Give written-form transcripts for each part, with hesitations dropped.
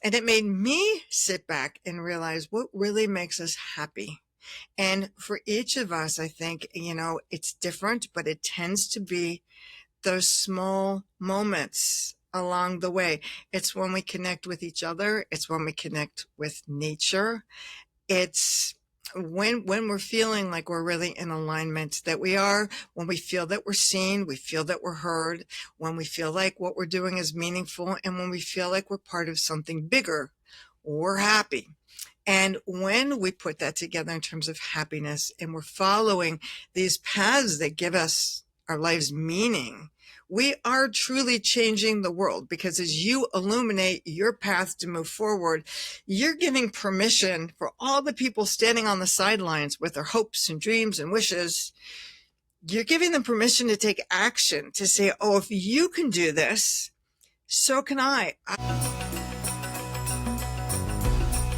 And it made me sit back and realize what really makes us happy. And for each of us, I think, it's different, but it tends to be those small moments along the way. It's when we connect with each other. It's when we connect with nature. It's when we're feeling like we're really in alignment, that we are, when we feel that we're seen, we feel that we're heard, when we feel like what we're doing is meaningful, and when we feel like we're part of something bigger, we're happy. And when we put that together in terms of happiness, and we're following these paths that give us our life's meaning, we are truly changing the world, because as you illuminate your path to move forward, you're giving permission for all the people standing on the sidelines with their hopes and dreams and wishes. You're giving them permission to take action, to say, oh, if you can do this, so can I.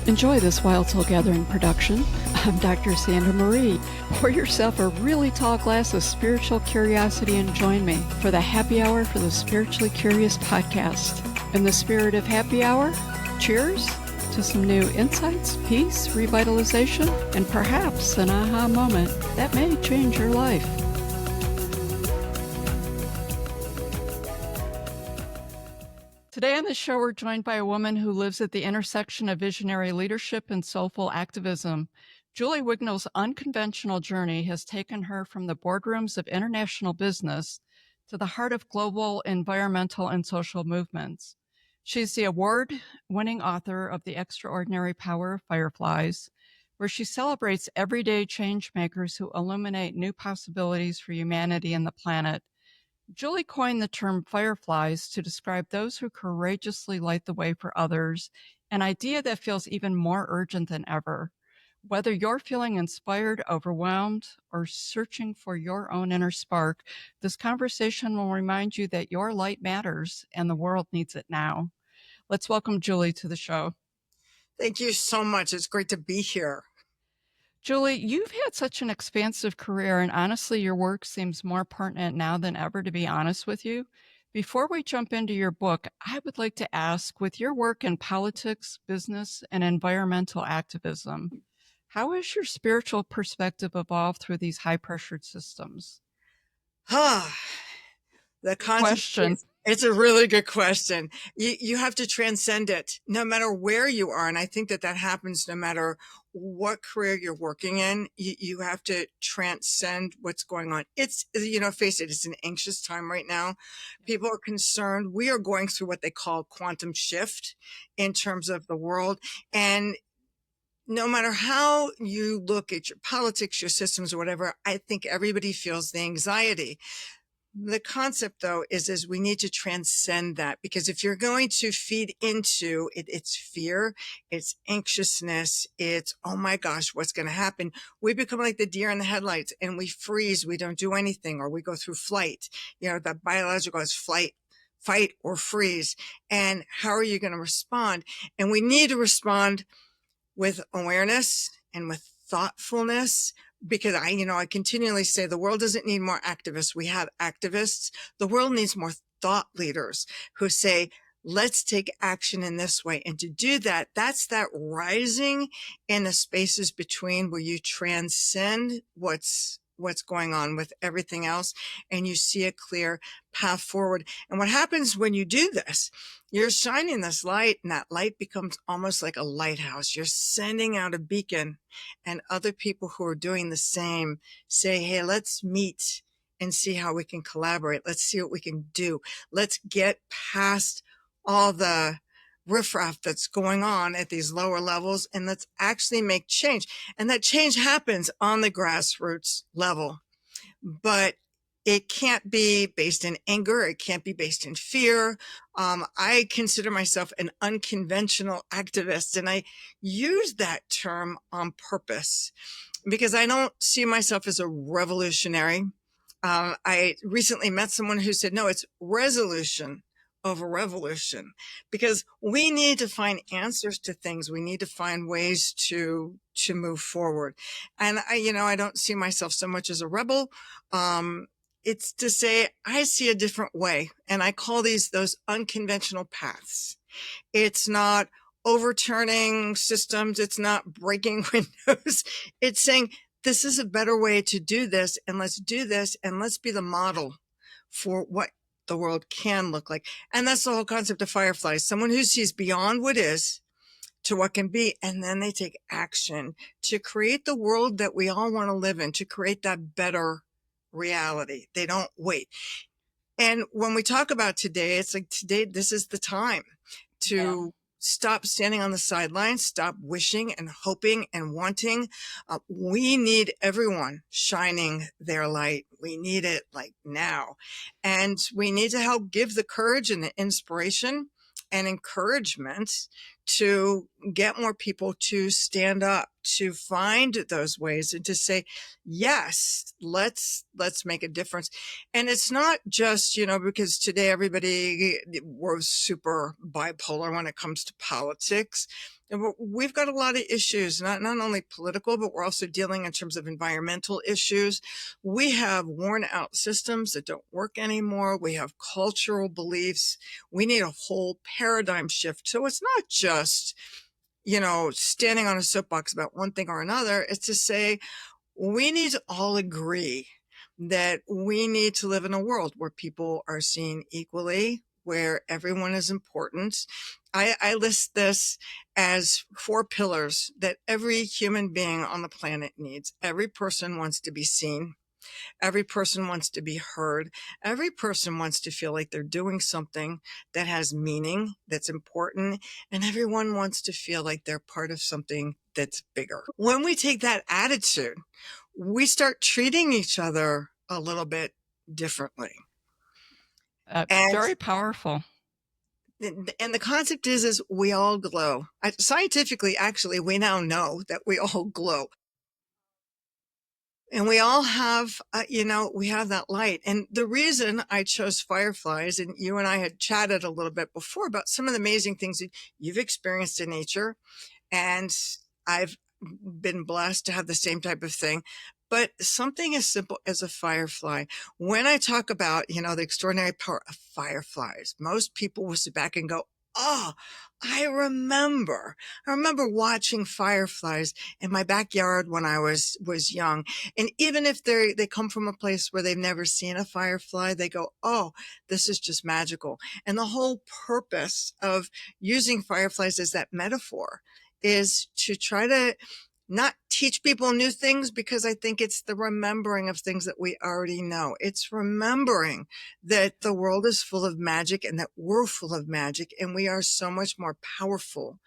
Enjoy this Wild Soul Gathering production. I'm Dr. Sandra Marie. Pour yourself a really tall glass of spiritual curiosity and join me for the Happy Hour for the Spiritually Curious podcast. In the spirit of happy hour, cheers to some new insights, peace, revitalization, and perhaps an aha moment that may change your life. Today on the show, we're joined by a woman who lives at the intersection of visionary leadership and soulful activism. Julie Wignall's unconventional journey has taken her from the boardrooms of international business to the heart of global environmental and social movements. She's the award-winning author of The Extraordinary Power of Fireflies, where she celebrates everyday change makers who illuminate new possibilities for humanity and the planet. Julie coined the term fireflies to describe those who courageously light the way for others, an idea that feels even more urgent than ever. Whether you're feeling inspired, overwhelmed, or searching for your own inner spark, this conversation will remind you that your light matters and the world needs it now. Let's welcome Julie to the show. Thank you so much. It's great to be here. Julie, you've had such an expansive career, and honestly, your work seems more pertinent now than ever, to be honest with you. Before we jump into your book, I would like to ask, with your work in politics, business, and environmental activism, how has your spiritual perspective evolved through these high-pressured systems? The Question. It's a really good question. You have to transcend it no matter where you are. And I think that happens no matter what career you're working in. You have to transcend what's going on. It's, face it, it's an anxious time right now. People are concerned. We are going through what they call quantum shift in terms of the world. And no matter how you look at your politics, your systems, or whatever, I think everybody feels the anxiety. The concept, though, is we need to transcend that, because if you're going to feed into it, it's fear, it's anxiousness, it's, oh my gosh, what's going to happen? We become like the deer in the headlights and we freeze. We don't do anything, or we go through flight. The biological is flight, fight, or freeze. And how are you going to respond? And we need to respond with awareness and with thoughtfulness, because I continually say the world doesn't need more activists. We have activists. The world needs more thought leaders who say, let's take action in this way. And to do that, that's that rising in the spaces between, where you transcend what's going on with everything else, and you see a clear path forward. And what happens when you do this, you're shining this light, and that light becomes almost like a lighthouse. You're sending out a beacon, and other people who are doing the same say, hey, let's meet and see how we can collaborate. Let's see what we can do. Let's get past all the riffraff that's going on at these lower levels, and let's actually make change. And that change happens on the grassroots level, but it can't be based in anger. It can't be based in fear. I consider myself an unconventional activist, and I use that term on purpose because I don't see myself as a revolutionary. I recently met someone who said, no, it's resolution over revolution, because we need to find answers to things. We need to find ways to move forward. And I don't see myself so much as a rebel. It's to say, I see a different way. And I call those unconventional paths. It's not, overturning systems. It's not breaking windows. It's saying, this is a better way to do this, and let's do this, and let's be the model for what the world can look like. And that's the whole concept of Fireflies. Someone who sees beyond what is to what can be, and then they take action to create the world that we all want to live in, to create that better reality. They don't wait. And when we talk about today, it's like today, this is the time to stop standing on the sidelines, stop wishing and hoping and wanting. We need everyone shining their light. We need it like now. And we need to help give the courage and the inspiration and encouragement to get more people to stand up, to find those ways and to say, yes, let's make a difference. And it's not just, because today everybody was super bipolar when it comes to politics. We've got a lot of issues, not only political, but we're also dealing in terms of environmental issues. We have worn out systems that don't work anymore. We have cultural beliefs. We need a whole paradigm shift. So it's not just, standing on a soapbox about one thing or another. It's to say, we need to all agree that we need to live in a world where people are seen equally, where everyone is important. I list this as 4 pillars that every human being on the planet needs. Every person wants to be seen. Every person wants to be heard. Every person wants to feel like they're doing something that has meaning, that's important. And everyone wants to feel like they're part of something that's bigger. When we take that attitude, we start treating each other a little bit differently. And Very powerful. the concept is we all glow. Scientifically, actually, we now know that we all glow. And we all have, we have that light. And the reason I chose fireflies, and you and I had chatted a little bit before about some of the amazing things that you've experienced in nature. And I've been blessed to have the same type of thing. But something as simple as a firefly, when I talk about, the extraordinary power of fireflies, most people will sit back and go, oh, I remember watching fireflies in my backyard when I was young. And even if they come from a place where they've never seen a firefly, they go, oh, this is just magical. And the whole purpose of using fireflies as that metaphor is to try to not teach people new things, because I think it's the remembering of things that we already know. It's remembering that the world is full of magic and that we're full of magic, and we are so much more powerful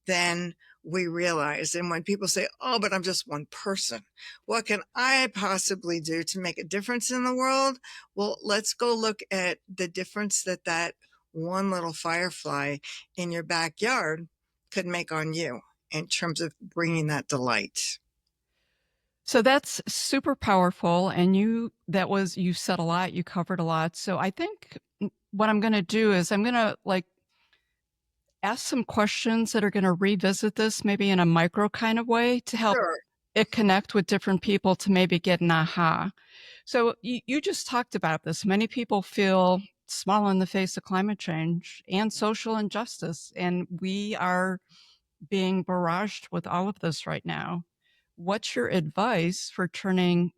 than we realize. And when people say, oh, but I'm just one person, what can I possibly do to make a difference in the world? Well, let's go look at the difference that one little firefly in your backyard could make on you in terms of bringing that delight. So that's super powerful. And you said a lot, you covered a lot. So I think what I'm going to do is I'm going to ask some questions that are going to revisit this maybe in a micro kind of way to help Sure. it connect with different people to maybe get an aha. So you just talked about this. Many people feel small in the face of climate change and social injustice, and we are being barraged with all of this right now. What's your advice for turning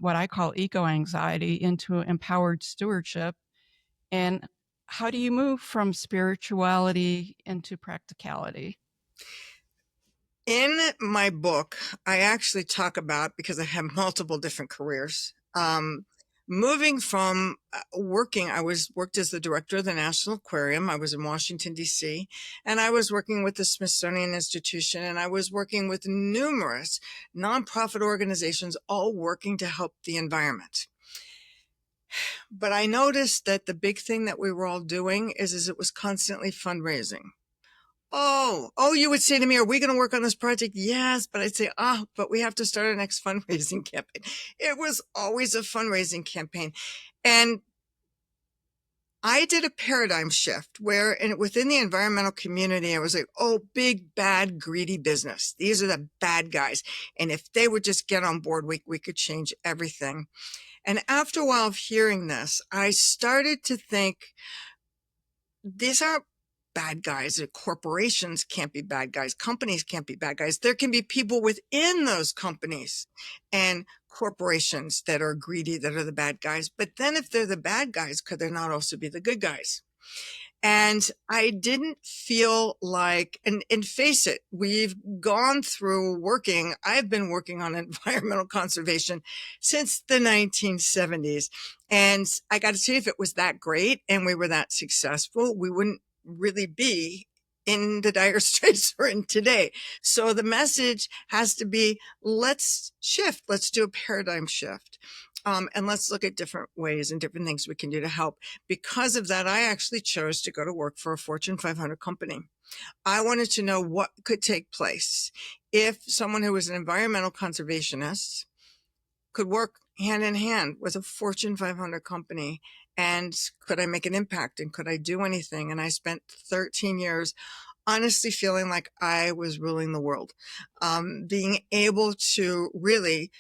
what I call eco anxiety, into empowered stewardship? And how do you move from spirituality into practicality? In my book, I actually talk about, because I have multiple different careers, moving from working, worked as the director of the National Aquarium. I was in Washington, D.C., and I was working with the Smithsonian Institution, and I was working with numerous nonprofit organizations, all working to help the environment. But I noticed that the big thing that we were all doing is it was constantly fundraising. Oh, you would say to me, are we going to work on this project? Yes. But I'd say, but we have to start our next fundraising campaign. It was always a fundraising campaign. And I did a paradigm shift where within the environmental community, I was like, oh, big, bad, greedy business. These are the bad guys. And if they would just get on board, we could change everything. And after a while of hearing this, I started to think, these are bad guys. Corporations can't be bad guys. Companies can't be bad guys. There can be people within those companies and corporations that are greedy, that are the bad guys. But then if they're the bad guys, could there not also be the good guys? And I didn't feel like, and face it, we've gone through I've been working on environmental conservation since the 1970s. And I got to say, if it was that great and we were that successful, we wouldn't really be in the dire straits we're in today. So the message has to be, let's shift. Let's do a paradigm shift. And let's look at different ways and different things we can do to help. Because of that, I actually chose to go to work for a Fortune 500 company. I wanted to know what could take place if someone who was an environmental conservationist could work hand in hand with a Fortune 500 company. And could I make an impact, and could I do anything? And I spent 13 years honestly feeling like I was ruling the world, being able to really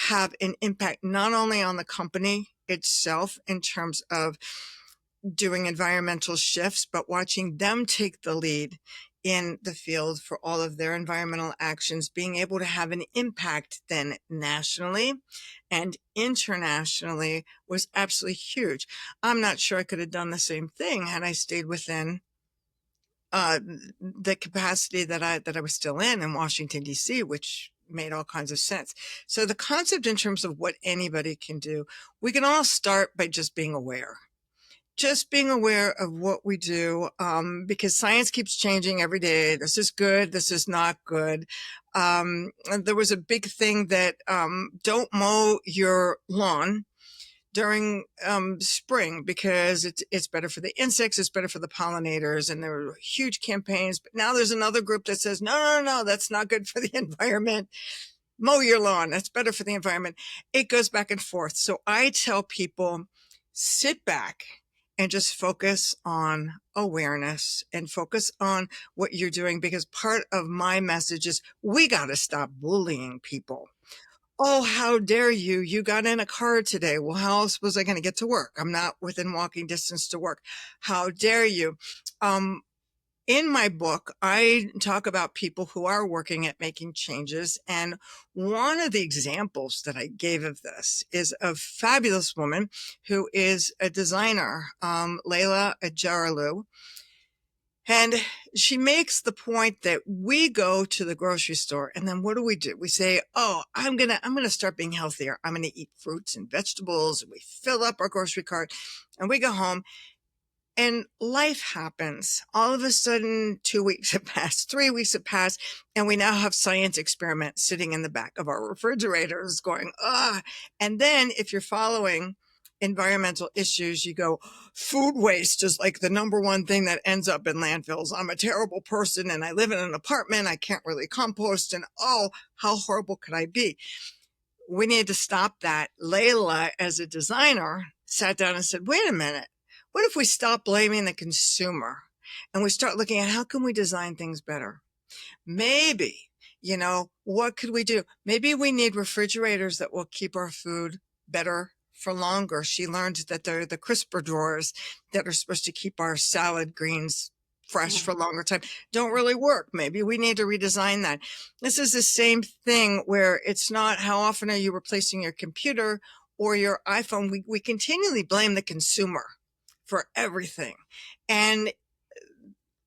have an impact, not only on the company itself in terms of doing environmental shifts, but watching them take the lead in the field for all of their environmental actions, being able to have an impact then nationally and internationally was absolutely huge. I'm not sure I could have done the same thing had I stayed within the capacity that I was still in Washington, D.C., which made all kinds of sense. So the concept in terms of what anybody can do, we can all start by just being aware. Just being aware of what we do, because science keeps changing every day. This is good. This is not good. There was a big thing that don't mow your lawn during spring because it's better for the insects, it's better for the pollinators, and there were huge campaigns. But now there's another group that says, no, that's not good for the environment. Mow your lawn, that's better for the environment. It goes back and forth. So I tell people, sit back and just focus on awareness and focus on what you're doing, because part of my message is we got to stop bullying people. Oh, how dare you? You got in a car today. Well, how else was I going to get to work? I'm not within walking distance to work. How dare you? In my book, I talk about people who are working at making changes. And one of the examples that I gave of this is a fabulous woman who is a designer, Layla Ajaralu. And she makes the point that we go to the grocery store and then what do? We say, oh, I'm going to start being healthier. I'm going to eat fruits and vegetables. And we fill up our grocery cart and we go home and life happens. All of a sudden, 2 weeks have passed, 3 weeks have passed, and we now have science experiments sitting in the back of our refrigerators going, ah. And then if you're following environmental issues, you go, food waste is like the number one thing that ends up in landfills. I'm a terrible person and I live in an apartment. I can't really compost. And oh, how horrible could I be? We need to stop that. Layla, as a designer, sat down and said, wait a minute. What if we stop blaming the consumer and we start looking at how can we design things better? Maybe, what could we do? Maybe we need refrigerators that will keep our food better for longer. She learned that they're the crisper drawers that are supposed to keep our salad greens fresh for a longer time don't really work. Maybe we need to redesign that. This is the same thing where it's not how often are you replacing your computer or your iPhone. We continually blame the consumer for everything. And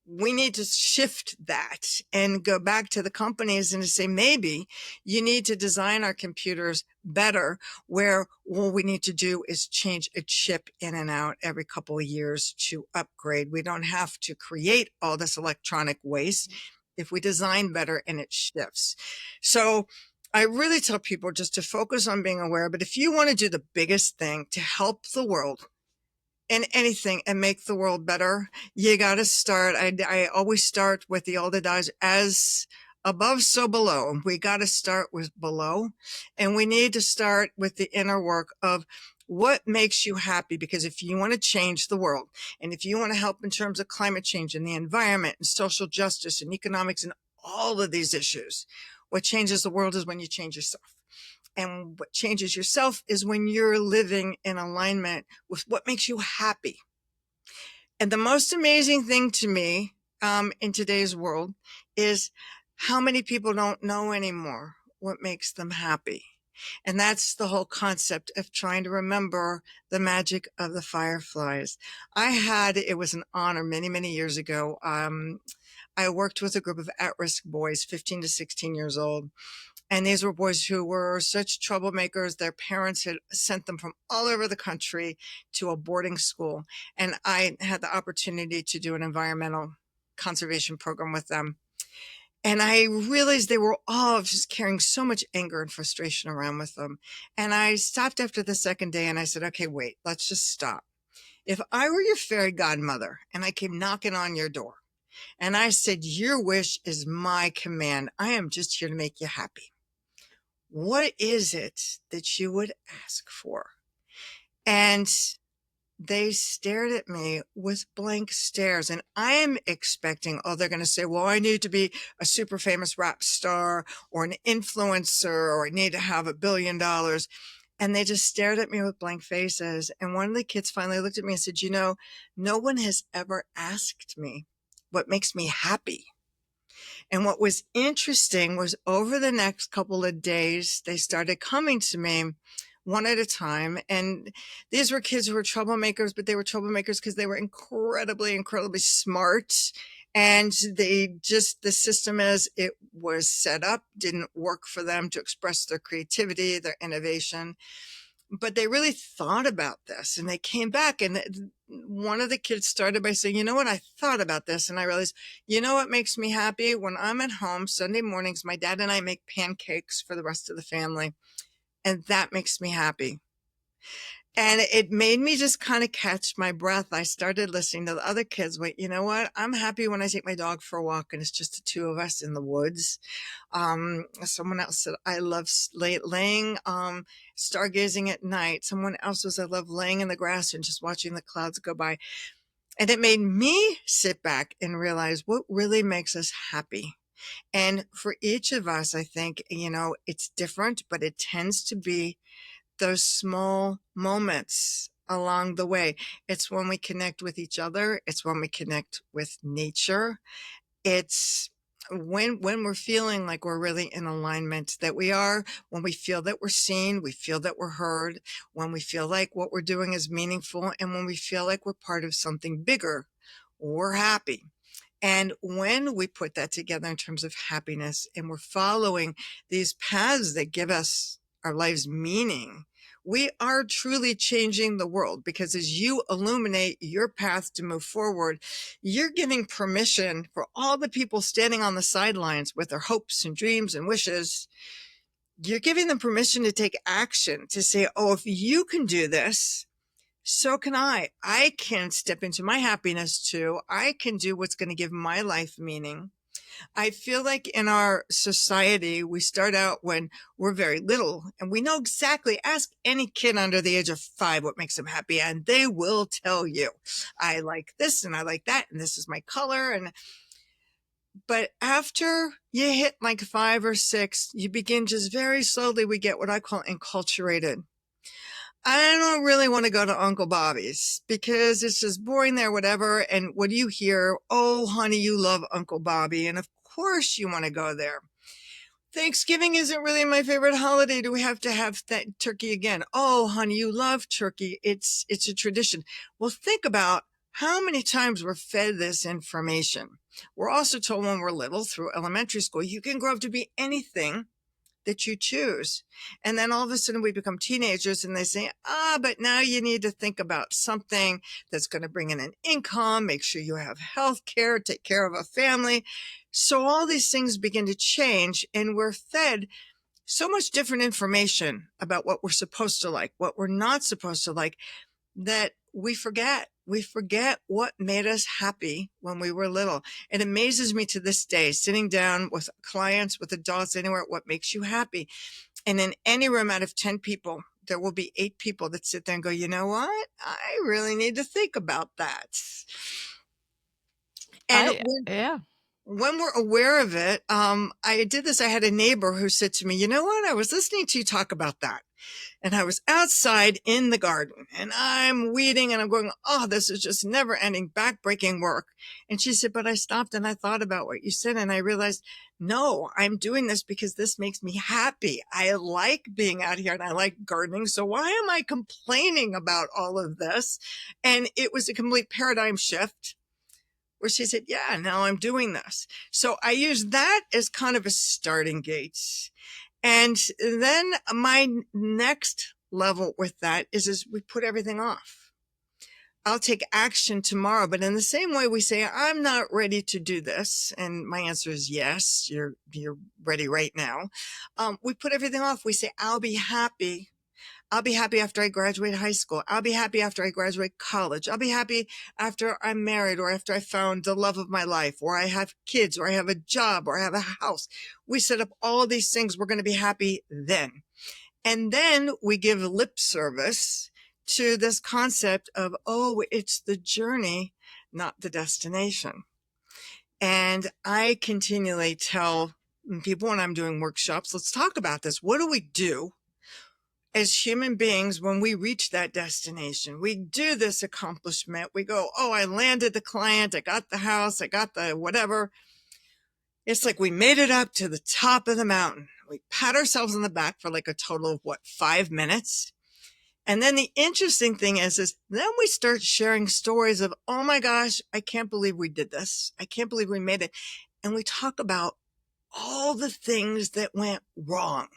we need to shift that and go back to the companies and to say, maybe you need to design our computers better, where all we need to do is change a chip in and out every couple of years to upgrade. We don't have to create all this electronic waste if we design better and it shifts. So I really tell people just to focus on being aware. But if you want to do the biggest thing to help the world in anything and make the world better, you got to start. I always start with the old adage, as above, so below. We got to start with below, and we need to start with the inner work of what makes you happy. Because if you want to change the world, and if you want to help in terms of climate change and the environment and social justice and economics and all of these issues, what changes the world is when you change yourself. And what changes yourself is when you're living in alignment with what makes you happy. And the most amazing thing to me in today's world is how many people don't know anymore what makes them happy. And that's the whole concept of trying to remember the magic of the fireflies. It was an honor many, many years ago. I worked with a group of at-risk boys, 15 to 16 years old. And these were boys who were such troublemakers. Their parents had sent them from all over the country to a boarding school. And I had the opportunity to do an environmental conservation program with them. And I realized they were all just carrying so much anger and frustration around with them. And I stopped after the second day and I said, okay, wait, let's just stop. If I were your fairy godmother and I came knocking on your door and I said, your wish is my command, I am just here to make you happy. What is it that you would ask for? And they stared at me with blank stares. And I am expecting, oh, they're going to say, well, I need to be a super famous rap star or an influencer, or I need to have $1 billion. And they just stared at me with blank faces. And one of the kids finally looked at me and said, you know, no one has ever asked me what makes me happy. And what was interesting was over the next couple of days, they started coming to me one at a time. And these were kids who were troublemakers, but they were troublemakers because they were incredibly, incredibly smart. And the system as it was set up didn't work for them to express their creativity, their innovation. But they really thought about this, and they came back, and one of the kids started by saying, you know what, I thought about this and I realized, you know what makes me happy? When I'm at home Sunday mornings, my dad and I make pancakes for the rest of the family, and that makes me happy. And it made me just kind of catch my breath. I started listening to the other kids. Wait, you know what? I'm happy when I take my dog for a walk and it's just the two of us in the woods. Someone else said, I love laying, stargazing at night. Someone else says, I love laying in the grass and just watching the clouds go by. And it made me sit back and realize what really makes us happy. And for each of us, I think, you know, it's different, but it tends to be those small moments along the way. It's when we connect with each other. It's when we connect with nature. It's when we're feeling like we're really in alignment, that we are, when we feel that we're seen, we feel that we're heard, when we feel like what we're doing is meaningful, and when we feel like we're part of something bigger, we're happy. And when we put that together in terms of happiness, and we're following these paths that give us our life's meaning, we are truly changing the world, because as you illuminate your path to move forward, you're giving permission for all the people standing on the sidelines with their hopes and dreams and wishes. You're giving them permission to take action, to say, oh, if you can do this, so can I. I can step into my happiness too. I can do what's going to give my life meaning. I feel like in our society, we start out when we're very little and we know exactly, ask any kid under the age of 5 what makes them happy, and they will tell you, I like this and I like that, and this is my color. But after you hit like 5 or 6, you begin just very slowly, we get what I call enculturated. I don't really want to go to Uncle Bobby's because it's just boring there, whatever. And what do you hear? Oh, honey, you love Uncle Bobby. And of course you want to go there. Thanksgiving isn't really my favorite holiday. Do we have to have that turkey again? Oh, honey, you love turkey. It's a tradition. Well, think about how many times we're fed this information. We're also told when we're little through elementary school, you can grow up to be anything that you choose. And then all of a sudden we become teenagers and they say, but now you need to think about something that's going to bring in an income, make sure you have health care, take care of a family. So all these things begin to change, and we're fed so much different information about what we're supposed to like, what we're not supposed to like, that we forget. We forget what made us happy when we were little. It amazes me to this day, sitting down with clients, with adults, anywhere, what makes you happy? And in any room out of 10 people, there will be 8 people that sit there and go, you know what? I really need to think about that. And Yeah. when we're aware of it, I did this. I had a neighbor who said to me, you know what? I was listening to you talk about that. And I was outside in the garden and I'm weeding and I'm going, oh, this is just never ending, backbreaking work. And she said, but I stopped and I thought about what you said. And I realized, no, I'm doing this because this makes me happy. I like being out here and I like gardening. So why am I complaining about all of this? And it was a complete paradigm shift where she said, yeah, now I'm doing this. So I use that as kind of a starting gate. And then my next level with that is we put everything off. I'll take action tomorrow, but in the same way we say, I'm not ready to do this. And my answer is yes, you're ready right now. We put everything off. We say, I'll be happy. I'll be happy after I graduate high school. I'll be happy after I graduate college. I'll be happy after I'm married or after I found the love of my life, or I have kids, or I have a job, or I have a house. We set up all of these things. We're going to be happy then. And then we give lip service to this concept of, oh, it's the journey, not the destination. And I continually tell people when I'm doing workshops, let's talk about this. What do we do as human beings when we reach that destination? We do this accomplishment. We go, oh, I landed the client. I got the house. I got the whatever. It's like we made it up to the top of the mountain. We pat ourselves on the back for like a total of 5 minutes. And then the interesting thing is then we start sharing stories of, oh my gosh, I can't believe we did this. I can't believe we made it. And we talk about all the things that went wrong.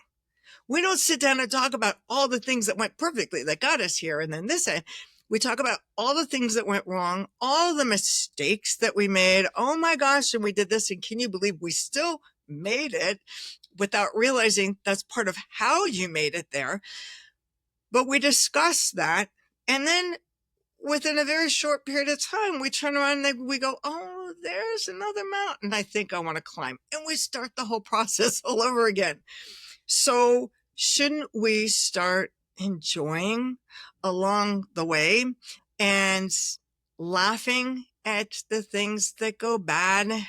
We don't sit down and talk about all the things that went perfectly that got us here. And then this end, we talk about all the things that went wrong, all the mistakes that we made. Oh my gosh, and we did this. And can you believe we still made it without realizing that's part of how you made it there? But we discuss that. And then within a very short period of time, we turn around and we go, oh, there's another mountain I think I want to climb. And we start the whole process all over again. So shouldn't we start enjoying along the way and laughing at the things that go bad?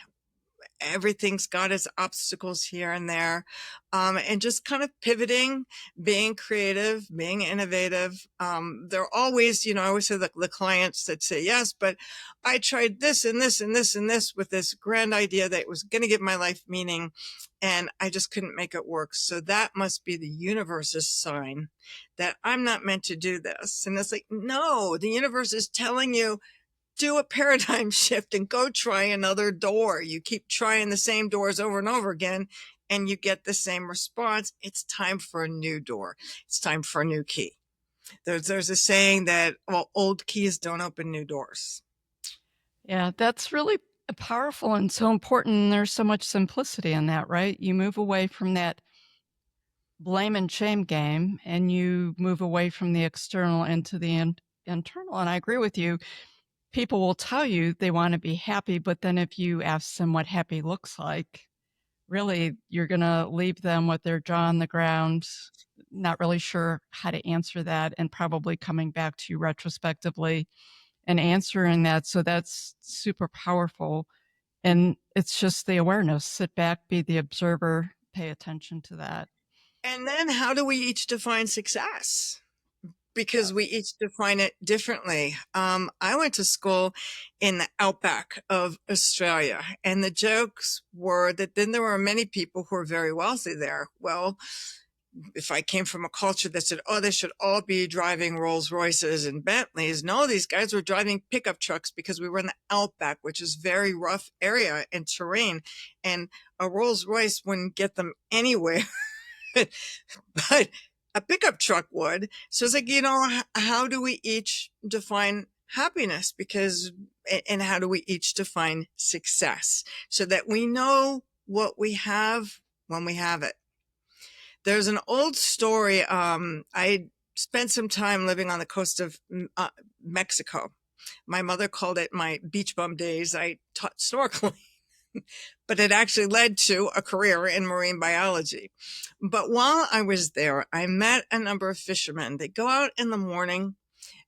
Everything's got its obstacles here and there, and just kind of pivoting, being creative, being innovative. There are always, I always say the clients that say, yes, but I tried this and this and this and this with this grand idea that was going to give my life meaning, and I just couldn't make it work. So that must be the universe's sign that I'm not meant to do this. And it's like, no, the universe is telling you, do a paradigm shift and go try another door. You keep trying the same doors over and over again, and you get the same response. It's time for a new door. It's time for a new key. There's a saying that, well, old keys don't open new doors. Yeah, that's really powerful and so important. And there's so much simplicity in that, right? You move away from that blame and shame game and you move away from the external into the internal. And I agree with you. People will tell you they want to be happy, but then if you ask them what happy looks like, really, you're going to leave them with their jaw on the ground, not really sure how to answer that, and probably coming back to you retrospectively and answering that. So that's super powerful. And it's just the awareness. Sit back, be the observer, pay attention to that. And then how do we each define success? Because we each define it differently. I went to school in the outback of Australia, and the jokes were that then there were many people who were very wealthy there. Well, if I came from a culture that said, oh, they should all be driving Rolls Royces and Bentleys, no, these guys were driving pickup trucks because we were in the outback, which is very rough area and terrain, and a Rolls Royce wouldn't get them anywhere. But a pickup truck would. So it's like, how do we each define happiness? And how do we each define success so that we know what we have when we have it? There's an old story. I spent some time living on the coast of Mexico. My mother called it my beach bum days. I taught snorkeling. But it actually led to a career in marine biology. But while I was there, I met a number of fishermen. They'd go out in the morning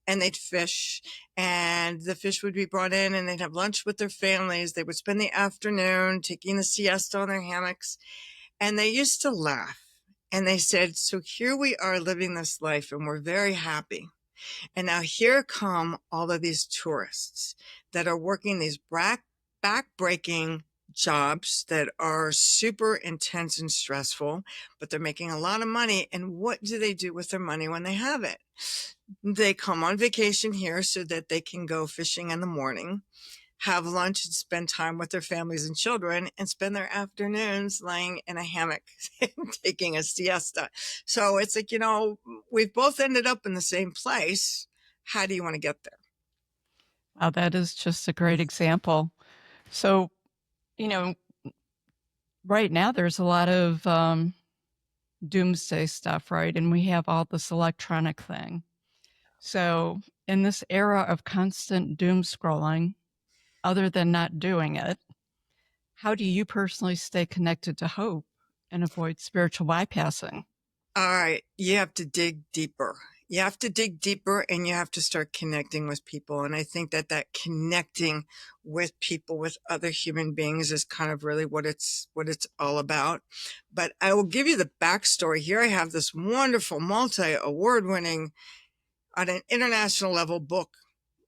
and they'd fish, and the fish would be brought in and they'd have lunch with their families. They would spend the afternoon taking the siesta on their hammocks, and they used to laugh. And they said, so here we are living this life and we're very happy. And now here come all of these tourists that are working these back-breaking jobs that are super intense and stressful, but they're making a lot of money. And what do they do with their money when they have it? They come on vacation here so that they can go fishing in the morning, have lunch and spend time with their families and children, and spend their afternoons lying in a hammock taking a siesta. So it's like, we've both ended up in the same place. How do you want to get there? Wow, that is just a great example. So, you know, right now there's a lot of doomsday stuff, right? And we have all this electronic thing. So, in this era of constant doom scrolling, other than not doing it, how do you personally stay connected to hope and avoid spiritual bypassing? All right. You have to dig deeper. You have to dig deeper and you have to start connecting with people. And I think that connecting with people, with other human beings is kind of really what it's all about. But I will give you the backstory. Here I have this wonderful multi-award winning on an international level book.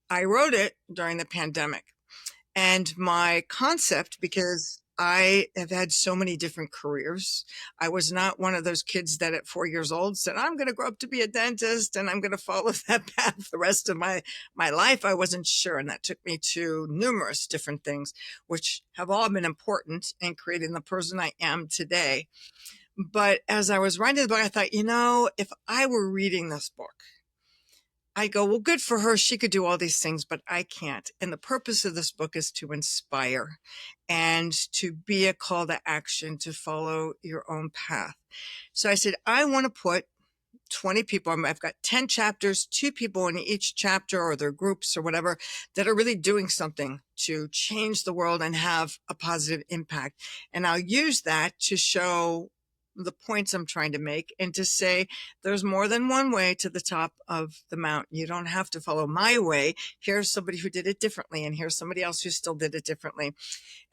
I wrote it during the pandemic. And my concept, because I have had so many different careers, I was not one of those kids that at 4 years old said, I'm going to grow up to be a dentist and I'm going to follow that path the rest of my life. I wasn't sure. And that took me to numerous different things, which have all been important in creating the person I am today. But as I was writing the book, I thought, if I were reading this book, I go, well, good for her. She could do all these things, but I can't. And the purpose of this book is to inspire and to be a call to action to follow your own path. So I said, I want to put 20 people. I've got 10 chapters, 2 people in each chapter or their groups or whatever that are really doing something to change the world and have a positive impact. And I'll use that to show the points I'm trying to make and to say there's more than one way to the top of the mountain. You don't have to follow my way. Here's somebody who did it differently, and here's somebody else who still did it differently.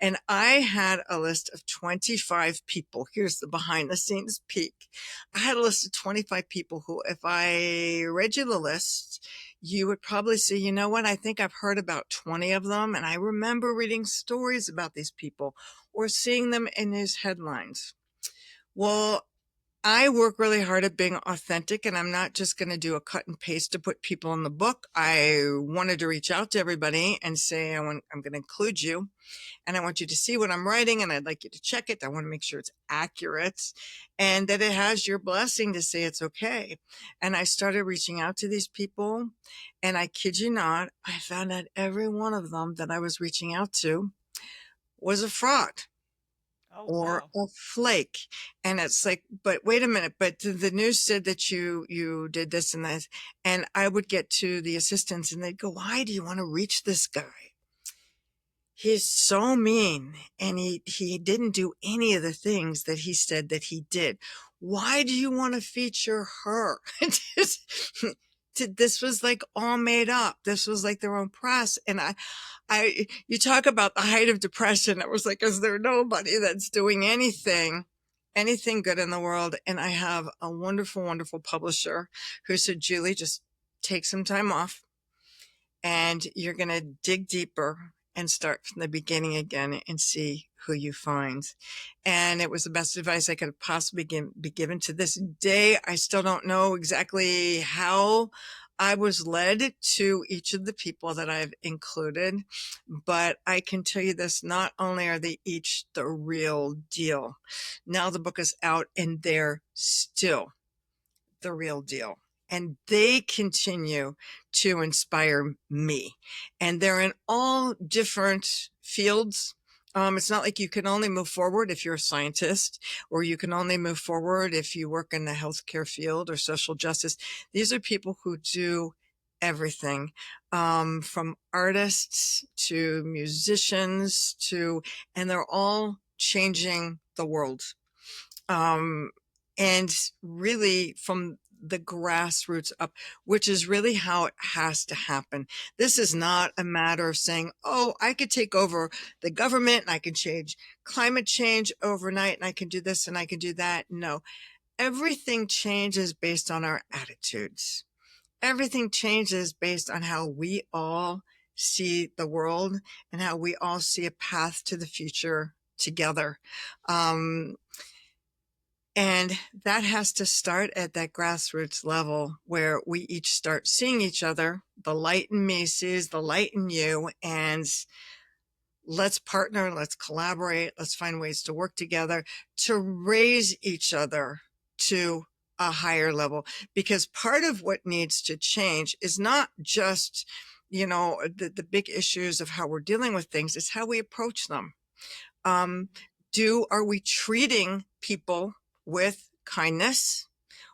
And I had a list of 25 people. Here's the behind the scenes peek. I had a list of 25 people who, if I read you the list, you would probably say, you know what? I think I've heard about 20 of them. And I remember reading stories about these people or seeing them in news headlines. Well, I work really hard at being authentic, and I'm not just going to do a cut and paste to put people in the book. I wanted to reach out to everybody and say, I'm going to include you, and I want you to see what I'm writing, and I'd like you to check it. I want to make sure it's accurate and that it has your blessing to say it's okay. And I started reaching out to these people, and I kid you not, I found out every one of them that I was reaching out to was a fraud Oh, or wow. a flake. And it's like, but wait a minute, but the news said that you did this and that. And I would get to the assistants and they'd go, why do you want to reach this guy? He's so mean and he didn't do any of the things that he said that he did. Why do you want to feature her? This was like all made up. This was like their own press. And you talk about the height of depression. It was like, is there nobody that's doing anything good in the world? And I have a wonderful, wonderful publisher who said, Julie, just take some time off and you're going to dig deeper and start from the beginning again and see who you find. And it was the best advice I could have possibly be given. To this day. I still don't know exactly how I was led to each of the people that I've included, but I can tell you this, not only are they each the real deal. Now the book is out and they're still the real deal. And they continue to inspire me. And they're in all different fields. It's not like you can only move forward if you're a scientist, or you can only move forward if you work in the healthcare field or social justice. These are people who do everything, from artists to musicians and they're all changing the world. And really from the grassroots up, which is really how it has to happen. This is not a matter of saying, oh, I could take over the government and I can change climate change overnight and I can do this and I can do that. No, everything changes based on our attitudes. Everything changes based on how we all see the world and how we all see a path to the future together. And that has to start at that grassroots level where we each start seeing each other. The light in me sees the light in you, and let's partner, let's collaborate, let's find ways to work together to raise each other to a higher level. Because part of what needs to change is not just, the big issues of how we're dealing with things, it's how we approach them. Are we treating people with kindness,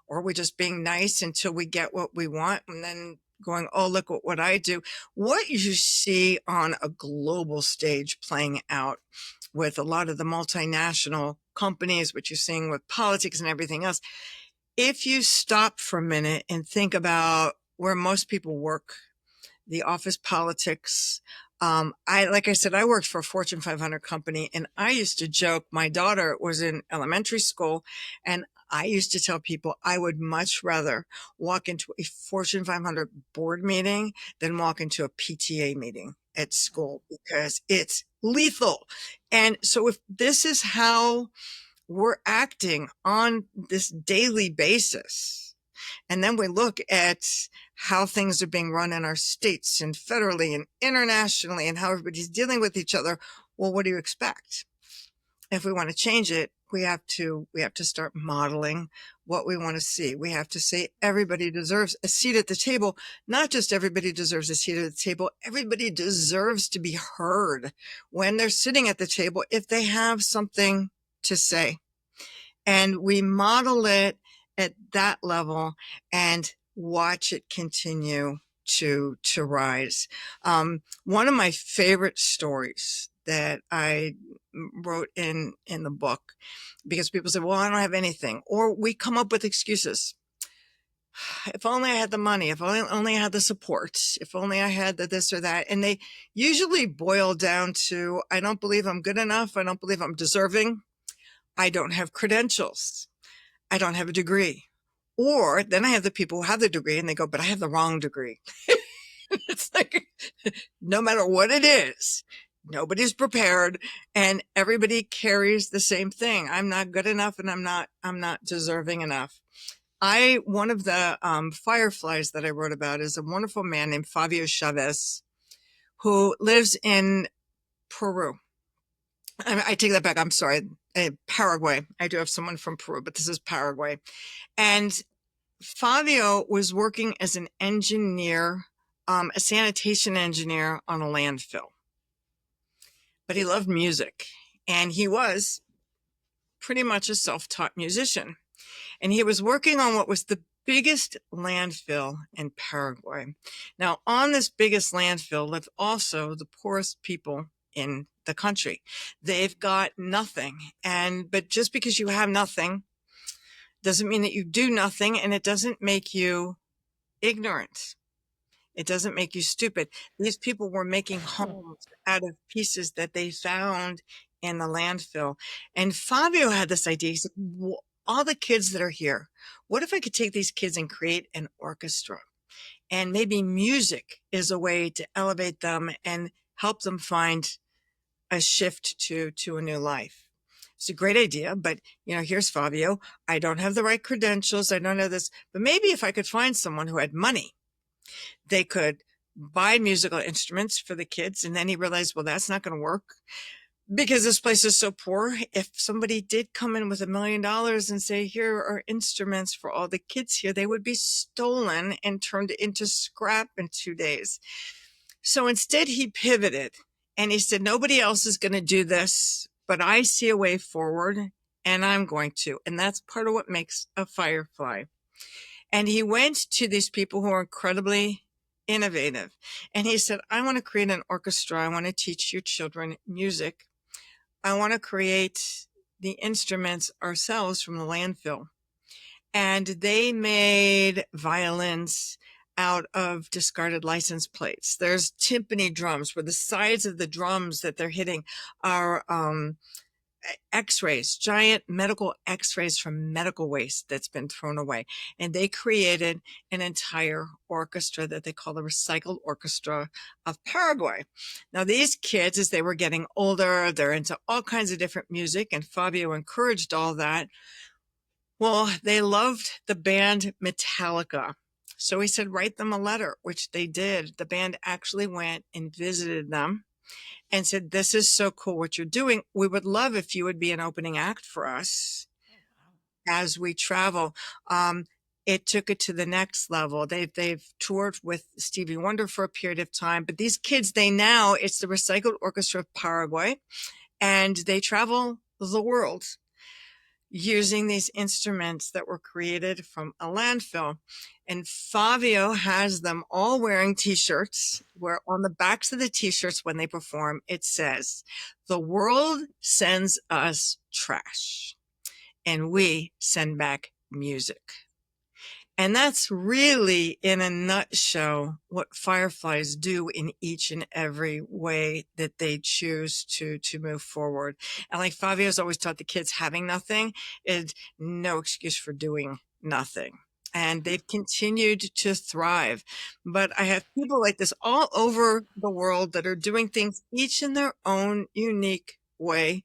or are we just being nice until we get what we want and then going, oh, look what I do? What you see on a global stage playing out with a lot of the multinational companies, what you're seeing with politics and everything else, if you stop for a minute and think about where most people work, the office politics. Like I said, I worked for a Fortune 500 company, and I used to joke, my daughter was in elementary school, and I used to tell people I would much rather walk into a Fortune 500 board meeting than walk into a PTA meeting at school, because it's lethal. And so if this is how we're acting on this daily basis, and then we look at how things are being run in our states and federally and internationally and how everybody's dealing with each other, well, what do you expect? If we want to change it, we have to start modeling what we want to see. We have to say everybody deserves a seat at the table. Not just everybody deserves a seat at the table. Everybody deserves to be heard when they're sitting at the table if they have something to say. And we model it at that level and watch it continue to rise. One of my favorite stories that I wrote in the book, because people say, well, I don't have anything, or we come up with excuses. If only I had the money, if only I had the support, if only I had the this or that. And they usually boil down to, I don't believe I'm good enough. I don't believe I'm deserving. I don't have credentials. I don't have a degree. Or then I have the people who have the degree and they go, but I have the wrong degree. It's like, no matter what it is, nobody's prepared and everybody carries the same thing. I'm not good enough and I'm not deserving enough. One of the fireflies that I wrote about is a wonderful man named Fabio Chavez, who lives in Peru. I take that back. I'm sorry. Paraguay. I do have someone from Peru, but this is Paraguay. And Fabio was working as an engineer, a sanitation engineer on a landfill. But he loved music, and he was pretty much a self-taught musician. And he was working on what was the biggest landfill in Paraguay. Now, on this biggest landfill live also the poorest people in the country. They've got nothing. But just because you have nothing doesn't mean that you do nothing, and it doesn't make you ignorant. It doesn't make you stupid. These people were making homes out of pieces that they found in the landfill. And Fabio had this idea. He said, well, all the kids that are here, what if I could take these kids and create an orchestra? And maybe music is a way to elevate them and help them find a shift to a new life. It's a great idea, but here's Fabio. I don't have the right credentials. I don't know this, but maybe if I could find someone who had money, they could buy musical instruments for the kids. And then he realized, well, that's not going to work because this place is so poor. If somebody did come in with $1 million and say, here are instruments for all the kids here, they would be stolen and turned into scrap in 2 days. So instead he pivoted and he said, nobody else is going to do this, but I see a way forward and I'm going to. And that's part of what makes a firefly. And he went to these people who are incredibly innovative. And he said, I want to create an orchestra. I want to teach your children music. I want to create the instruments ourselves from the landfill. And they made violins out of discarded license plates. There's timpani drums where the sides of the drums that they're hitting are x-rays, giant medical x-rays from medical waste that's been thrown away. And they created an entire orchestra that they call the Recycled Orchestra of Paraguay. Now, these kids, as they were getting older, they're into all kinds of different music, and Fabio encouraged all that. Well, they loved the band Metallica. So he said, write them a letter, which they did. The band actually went and visited them and said, this is so cool what you're doing. We would love if you would be an opening act for us as we travel. It took it to the next level. They've toured with Stevie Wonder for a period of time, but these kids, it's the Recycled Orchestra of Paraguay, and they travel the world using these instruments that were created from a landfill. And Fabio has them all wearing t-shirts, where on the backs of the t-shirts when they perform, it says, the world sends us trash and we send back music. And that's really, in a nutshell, what Fireflies do in each and every way that they choose to move forward. And like Fabio's always taught the kids, having nothing is no excuse for doing nothing. And they've continued to thrive. But I have people like this all over the world that are doing things each in their own unique way,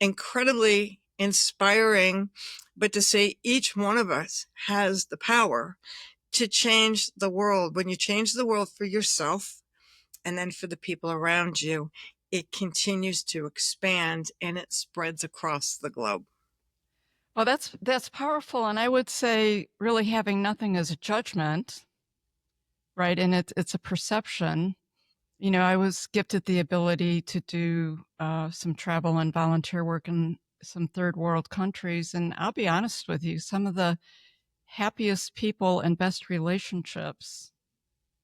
incredibly inspiring, but to say each one of us has the power to change the world. When you change the world for yourself and then for the people around you, it continues to expand and it spreads across the globe. Well, that's powerful. And I would say really having nothing is a judgment, right? And it's a perception. You know, I was gifted the ability to do some travel and volunteer work in some third world countries. And I'll be honest with you, some of the happiest people and best relationships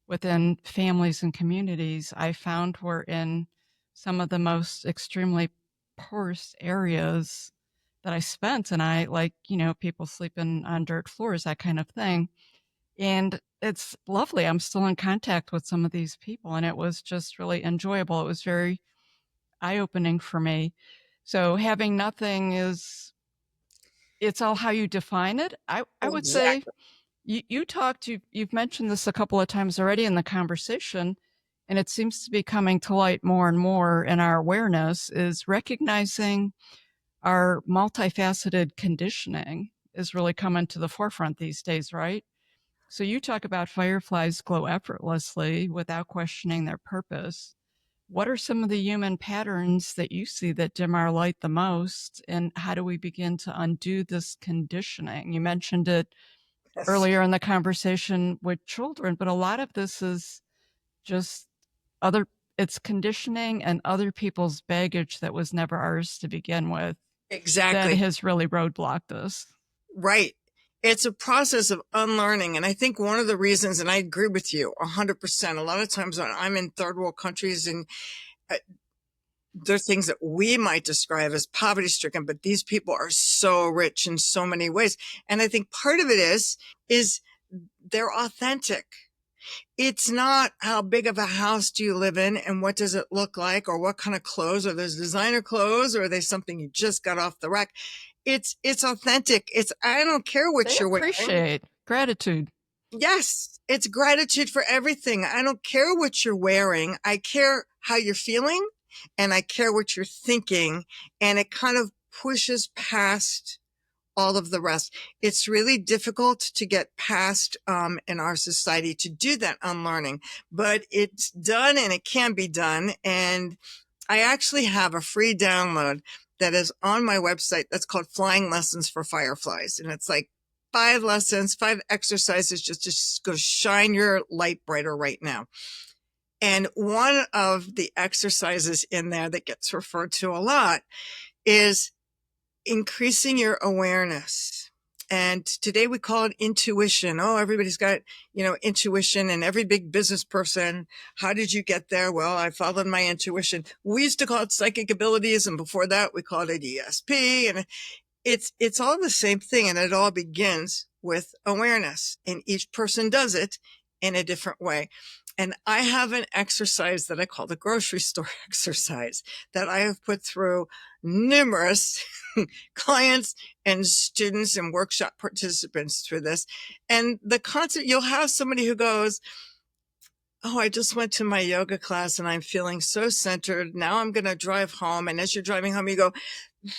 within families and communities I found were in some of the most extremely poorest areas that I spent. And I like, you know, people sleeping on dirt floors, that kind of thing. And it's lovely. I'm still in contact with some of these people, and it was just really enjoyable. It was very eye-opening for me. So having nothing it's all how you define it. I would say Exactly. you've mentioned this a couple of times already in the conversation, and it seems to be coming to light more and more in our awareness, is recognizing our multifaceted conditioning is really coming to the forefront these days, right? So you talk about fireflies glow effortlessly without questioning their purpose. What are some of the human patterns that you see that dim our light the most? And how do we begin to undo this conditioning? You mentioned it Yes. earlier in the conversation with children, but a lot of this is just other, it's conditioning and other people's baggage that was never ours to begin with that Exactly. has really roadblocked us. Right. It's a process of unlearning. And I think one of the reasons, and I agree with you 100%, a lot of times when I'm in third world countries and there are things that we might describe as poverty stricken, but these people are so rich in so many ways. And I think part of it is they're authentic. It's not how big of a house do you live in and what does it look like or what kind of clothes, or there's designer clothes or are they something you just got off the rack. It's authentic. I don't care They what you're wearing. appreciate gratitude. Yes, it's gratitude for everything. I don't care what you're wearing. I care how you're feeling and I care what you're thinking. And it kind of pushes past all of the rest. It's really difficult to get past in our society to do that unlearning, but it's done and it can be done. And I actually have a free download that is on my website that's called Flying Lessons for Fireflies. And it's like 5 lessons, 5 exercises just to go shine your light brighter right now. And one of the exercises in there that gets referred to a lot is increasing your awareness. And today we call it intuition. Oh, everybody's got, intuition, and every big business person. How did you get there? Well, I followed my intuition. We used to call it psychic abilities. And before that, we called it ESP. And it's all the same thing. And it all begins with awareness, and each person does it in a different way. And I have an exercise that I call the grocery store exercise that I have put through numerous clients and students and workshop participants through this. And the concept, you'll have somebody who goes, oh, I just went to my yoga class and I'm feeling so centered. Now I'm going to drive home. And as you're driving home, you go,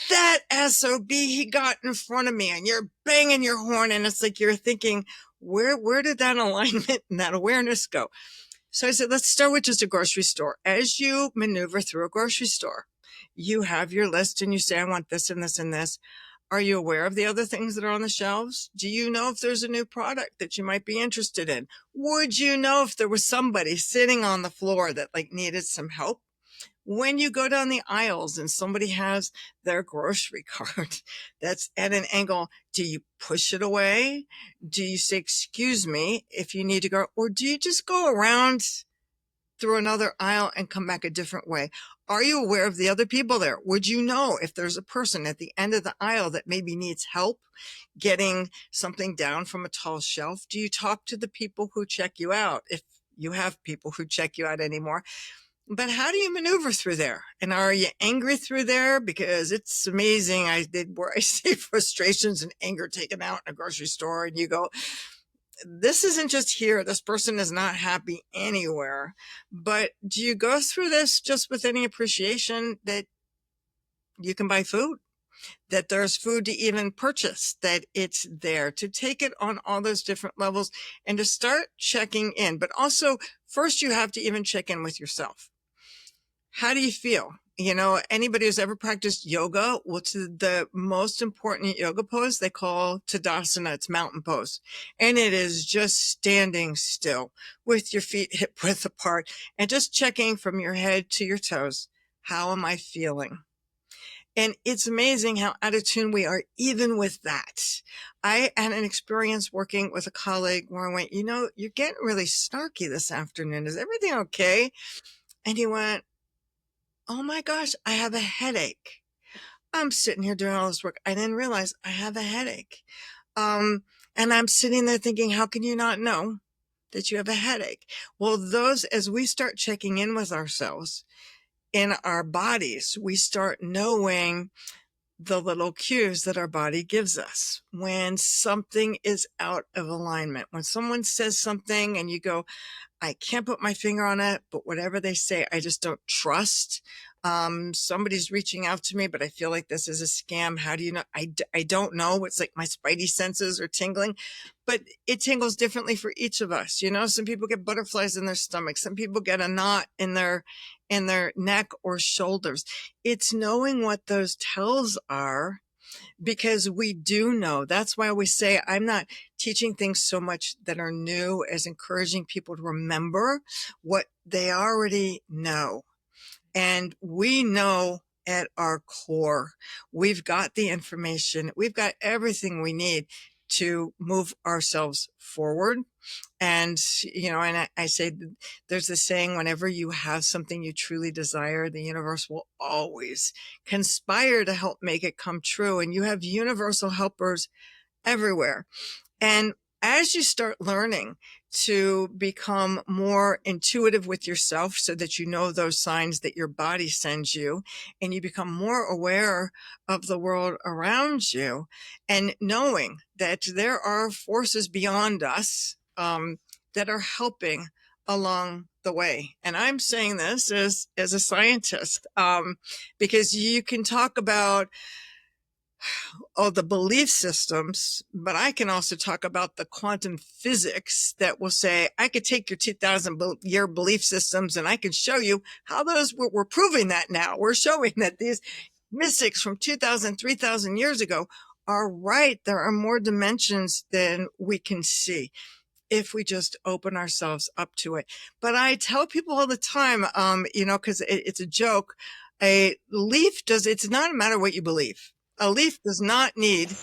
that SOB, he got in front of me, and you're banging your horn. And it's like, you're thinking, where did that alignment and that awareness go? So I said, let's start with just a grocery store. As you maneuver through a grocery store, you have your list and you say, I want this and this and this. Are you aware of the other things that are on the shelves? Do you know if there's a new product that you might be interested in? Would you know if there was somebody sitting on the floor that like needed some help? When you go down the aisles and somebody has their grocery cart that's at an angle, do you push it away? Do you say, excuse me, if you need to go, or do you just go around through another aisle and come back a different way? Are you aware of the other people there? Would you know if there's a person at the end of the aisle that maybe needs help getting something down from a tall shelf? Do you talk to the people who check you out, if you have people who check you out anymore? But how do you maneuver through there? And are you angry through there? Because it's amazing. I did where I see frustrations and anger taken out in a grocery store, and you go, this isn't just here. This person is not happy anywhere. But do you go through this just with any appreciation that you can buy food, that there's food to even purchase, that it's there, to take it on all those different levels and to start checking in? But also, first, you have to even check in with yourself. How do you feel? You know, anybody who's ever practiced yoga, what's the most important yoga pose? They call Tadasana. It's mountain pose. And it is just standing still with your feet hip width apart and just checking from your head to your toes. How am I feeling? And it's amazing how out of tune we are, even with that. I had an experience working with a colleague where I went, you know, you're getting really snarky this afternoon. Is everything okay? And he went, oh my gosh, I have a headache. I'm sitting here doing all this work. I didn't realize I have a headache. And I'm sitting there thinking, how can you not know that you have a headache? Well, as we start checking in with ourselves in our bodies, we start knowing the little cues that our body gives us when something is out of alignment. When someone says something and you go, I can't put my finger on it, but whatever they say, I just don't trust. Somebody's reaching out to me, but I feel like this is a scam. How do you know? I don't know. It's like my spidey senses are tingling, but it tingles differently for each of us. You know, some people get butterflies in their stomach. Some people get a knot in their neck or shoulders. It's knowing what those tells are, because we do know. That's why I always say I'm not teaching things so much that are new as encouraging people to remember what they already know. And we know at our core, we've got the information, we've got everything we need to move ourselves forward. And, you know, and I say, there's this saying, whenever you have something you truly desire, the universe will always conspire to help make it come true. And you have universal helpers everywhere. And as you start learning to become more intuitive with yourself so that you know those signs that your body sends you, and you become more aware of the world around you, and knowing that there are forces beyond us that are helping along the way. And I'm saying this as a scientist, because you can talk about the belief systems, but I can also talk about the quantum physics that will say, I could take your 2000 year belief systems and I can show you how we're proving that now. We're showing that these mystics from 2000, 3000 years ago are right. There are more dimensions than we can see if we just open ourselves up to it. But I tell people all the time, you know, because it's a joke, it's not a matter what you believe. A leaf does not need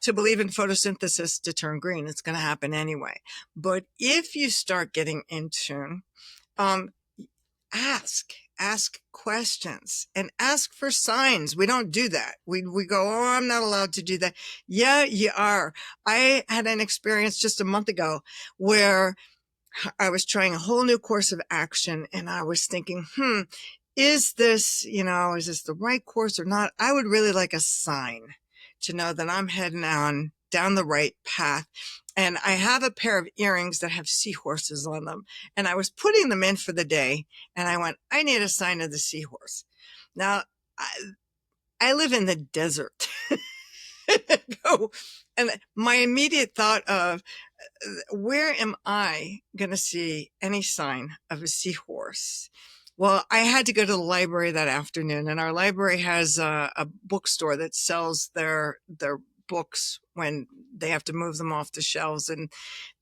to believe in photosynthesis to turn green. It's going to happen anyway. But if you start getting in tune, ask questions and ask for signs. We don't do that. We go, oh, I'm not allowed to do that. Yeah, you are. I had an experience just a month ago where I was trying a whole new course of action, and I was thinking, is this, is this the right course or not? I would really like a sign to know that I'm heading on down the right path. And I have a pair of earrings that have seahorses on them. And I was putting them in for the day. And I went, I need a sign of the seahorse. Now, I live in the desert. And my immediate thought of, where am I going to see any sign of a seahorse? Well, I had to go to the library that afternoon, and our library has a bookstore that sells their books when they have to move them off the shelves, and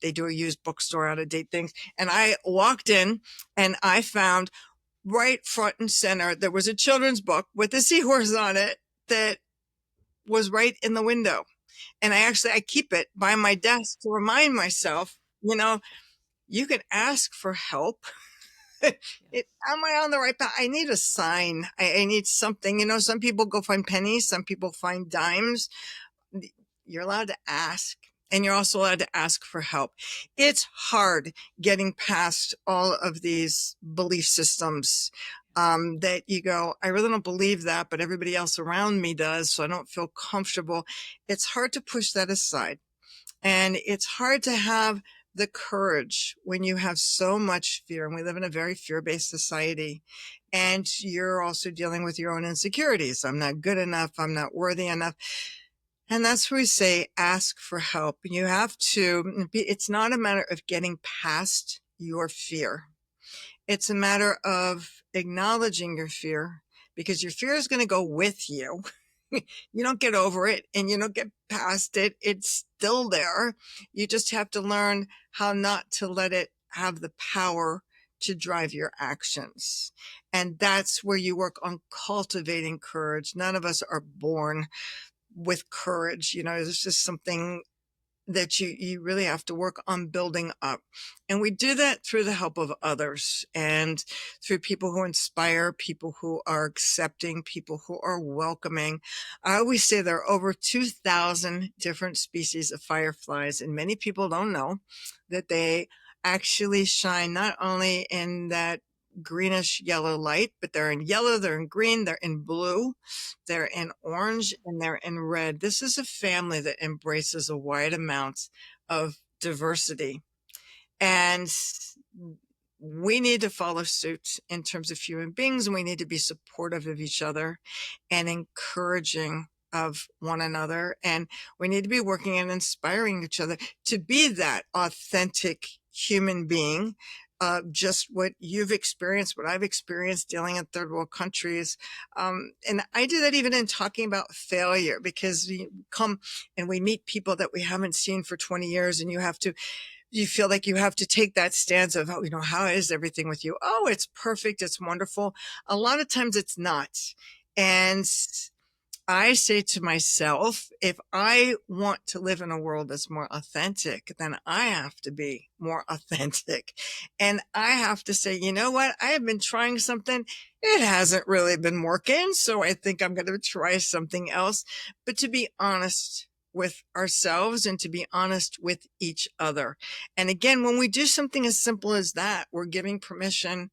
they do a used bookstore, out of date things. And I walked in and I found right front and center, there was a children's book with a seahorse on it that was right in the window. And I keep it by my desk to remind myself, you can ask for help. Am I on the right path? I need a sign. I need something. Some people go find pennies. Some people find dimes. You're allowed to ask. And you're also allowed to ask for help. It's hard getting past all of these belief systems that you go, I really don't believe that, but everybody else around me does, so I don't feel comfortable. It's hard to push that aside. And it's hard to have the courage when you have so much fear. And we live in a very fear-based society. And you're also dealing with your own insecurities. I'm not good enough. I'm not worthy enough. And that's where we say, ask for help. You have to, it's not a matter of getting past your fear. It's a matter of acknowledging your fear, because your fear is going to go with you. You don't get over it and you don't get past it. It's still there. You just have to learn how not to let it have the power to drive your actions. And that's where you work on cultivating courage. None of us are born with courage. It's just something that you really have to work on building up. And we do that through the help of others and through people who inspire, people who are accepting, people who are welcoming. I always say there are over 2,000 different species of fireflies, and many people don't know that they actually shine not only in that greenish yellow light, but they're in yellow, they're in green, they're in blue, they're in orange, and they're in red. This is a family that embraces a wide amount of diversity. And we need to follow suit in terms of human beings, and we need to be supportive of each other and encouraging of one another. And we need to be working and inspiring each other to be that authentic human being. Just what you've experienced, what I've experienced dealing in third world countries. And I do that even in talking about failure, because we come and we meet people that we haven't seen for 20 years, and you feel like you have to take that stance of, how is everything with you? Oh, it's perfect. It's wonderful. A lot of times it's not. And I say to myself, if I want to live in a world that's more authentic, then I have to be more authentic. And I have to say, you know what? I have been trying something. It hasn't really been working. So I think I'm going to try something else. But to be honest with ourselves and to be honest with each other. And again, when we do something as simple as that, we're giving permission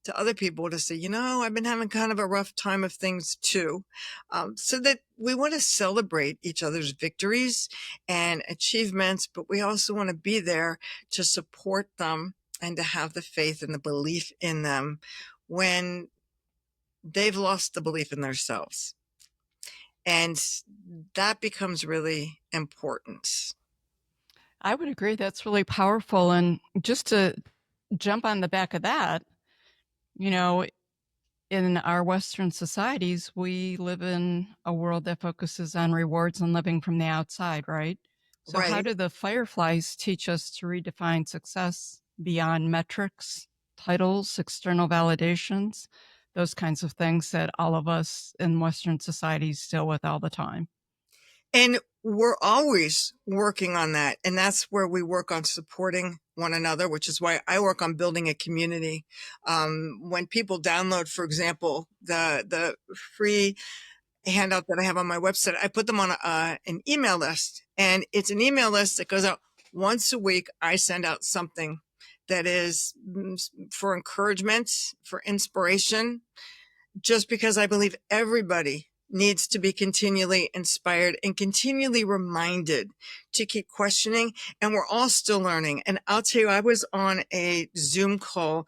to other people to say, I've been having kind of a rough time of things too. So that we want to celebrate each other's victories and achievements, but we also want to be there to support them and to have the faith and the belief in them when they've lost the belief in themselves. And that becomes really important. I would agree. That's really powerful. And just to jump on the back of that, in our Western societies, we live in a world that focuses on rewards and living from the outside, right? So how Right. do the fireflies teach us to redefine success beyond metrics, titles, external validations, those kinds of things that all of us in Western societies deal with all the time? And we're always working on that. And that's where we work on supporting one another, which is why I work on building a community. When people download, for example, the free handout that I have on my website, I put them on an email list, and it's an email list that goes out once a week. I send out something that is for encouragement, for inspiration, just because I believe everybody needs to be continually inspired and continually reminded to keep questioning. And we're all still learning. And I'll tell you, I was on a Zoom call,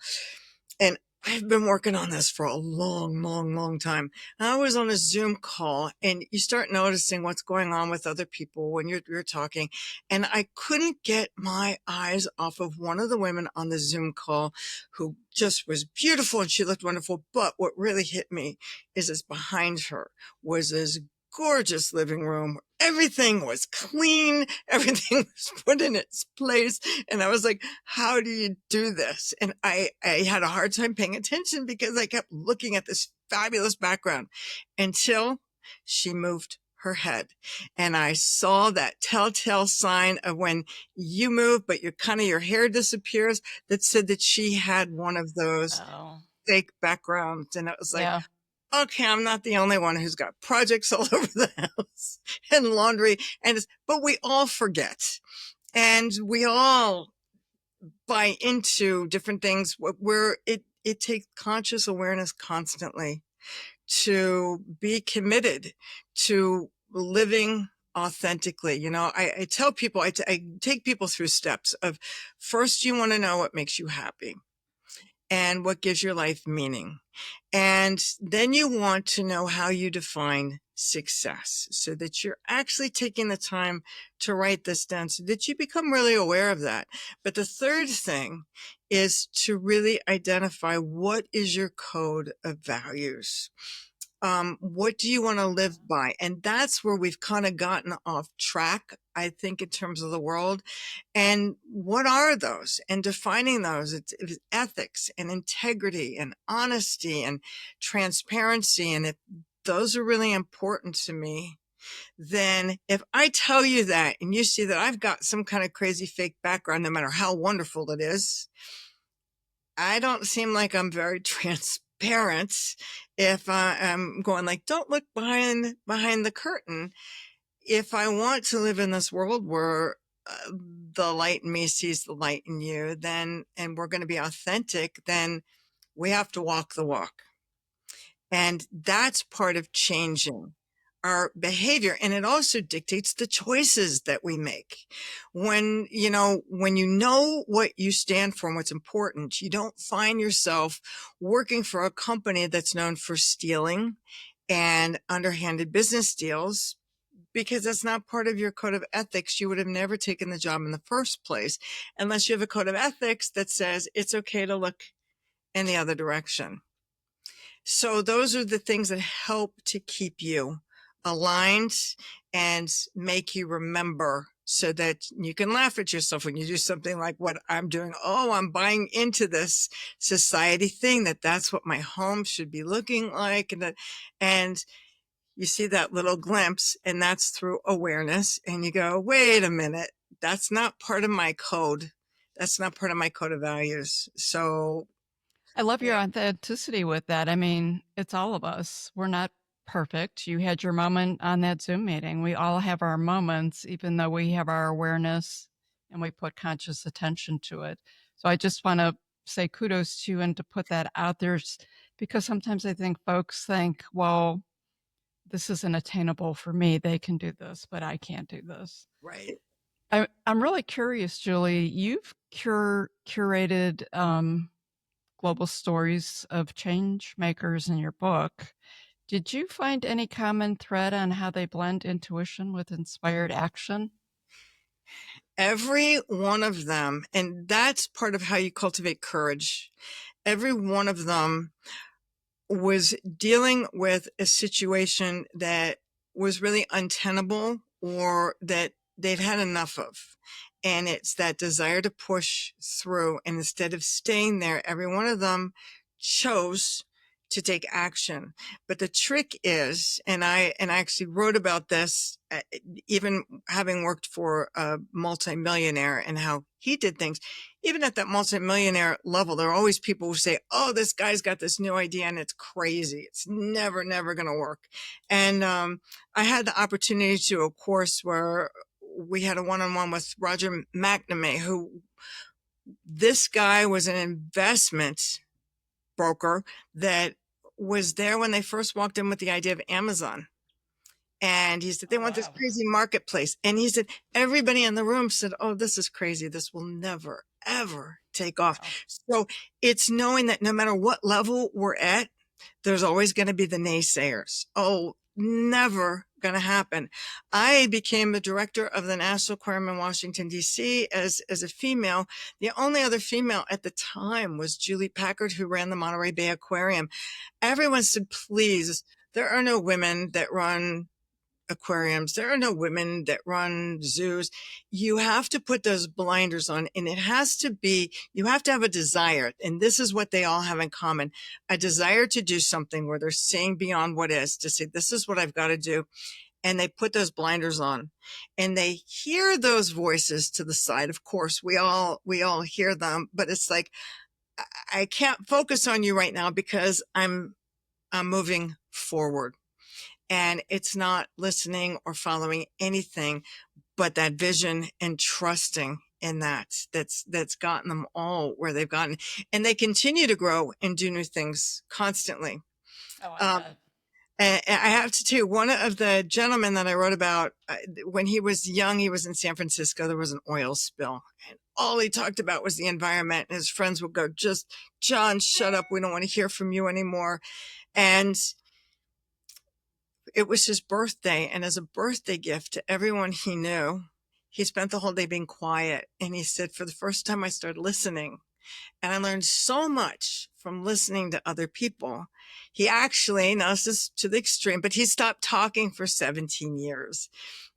and I've been working on this for a long, long, long time. I was on a Zoom call, and you start noticing what's going on with other people when you're talking. And I couldn't get my eyes off of one of the women on the Zoom call who just was beautiful and she looked wonderful. But what really hit me is behind her was this gorgeous living room. Everything was clean. Everything was put in its place. And I was like, how do you do this? And I had a hard time paying attention because I kept looking at this fabulous background until she moved her head. And I saw that telltale sign of when you move, but your hair disappears, that said that she had one of those fake backgrounds. And it was like, Yeah. okay, I'm not the only one who's got projects all over the house and laundry. But we all forget, and we all buy into different things where it takes conscious awareness constantly to be committed to living authentically. You know, I tell people, I take people through steps of, first, you want to know what makes you happy and what gives your life meaning. And then you want to know how you define success, so that you're actually taking the time to write this down so that you become really aware of that. But the third thing is to really identify what is your code of values. What do you want to live by? And that's where we've kind of gotten off track, I think, in terms of the world. And what are those? And defining those, it's ethics and integrity and honesty and transparency. And if those are really important to me, then if I tell you that and you see that I've got some kind of crazy fake background, no matter how wonderful it is, I don't seem like I'm very transparent if I'm going like, don't look behind the curtain. If I want to live in this world where the light in me sees the light in you, then, and we're going to be authentic, then we have to walk the walk. And that's part of changing our behavior. And it also dictates the choices that we make. When you know what you stand for and what's important, you don't find yourself working for a company that's known for stealing and underhanded business deals, because that's not part of your code of ethics. You would have never taken the job in the first place unless you have a code of ethics that says it's okay to look in the other direction. So those are the things that help to keep you aligned and make you remember, so that you can laugh at yourself when you do something like what I'm doing. Oh, I'm buying into this society thing that's what my home should be looking like. And you see that little glimpse, and that's through awareness. And you go, wait a minute, that's not part of my code. That's not part of my code of values. So I love your authenticity with that. I mean, it's all of us. We're not perfect. You had your moment on that Zoom meeting. We all have our moments, even though we have our awareness and we put conscious attention to it. So I just want to say kudos to you and to put that out there, because sometimes I think folks think, well, this isn't attainable for me. They can do this, but I can't do this. right. I'm really curious, Julie. You've curated global stories of change makers in your book. Did you find any common thread on how they blend intuition with inspired action? Every one of them, and that's part of how you cultivate courage. Every one of them was dealing with a situation that was really untenable, or that they'd had enough of. And it's that desire to push through. And instead of staying there, every one of them chose to take action. But the trick is, and I actually wrote about this, even having worked for a multimillionaire and how he did things. Even at that multimillionaire level, there are always people who say, oh, this guy's got this new idea and it's crazy. It's never going to work. And I had the opportunity to do a course where we had a one-on-one with Roger McNamee, who, this guy was an investment broker that was there when they first walked in with the idea of Amazon. And he said, they want this crazy marketplace. And he said, everybody in the room said, oh, this is crazy. This will never, ever take off. So it's knowing that no matter what level we're at, there's always going to be the naysayers. Oh, never going to happen. I became the director of the National Aquarium in Washington, D.C. as a female. The only other female at the time was Julie Packard, who ran the Monterey Bay Aquarium. Everyone said, please, there are no women that run aquariums. There are no women that run zoos. You have to put those blinders on, and it has to be, you have to have a desire. And this is what they all have in common, a desire to do something where they're seeing beyond what is, to say, this is what I've got to do. And they put those blinders on and they hear those voices to the side. Of course, we all hear them, but it's like, I can't focus on you right now because I'm moving forward. And it's not listening or following anything but that vision and trusting in that's gotten them all where they've gotten. And they continue to grow and do new things constantly. And I have to tell you, one of the gentlemen that I wrote about, when he was young, he was in San Francisco. There was an oil spill. And all he talked about was the environment. And his friends would go, just, John, shut up. We don't want to hear from you anymore. And it was his birthday, and as a birthday gift to everyone he knew, he spent the whole day being quiet. And he said, for the first time, I started listening. And I learned so much from listening to other people. He actually, now this is to the extreme, but he stopped talking for 17 years.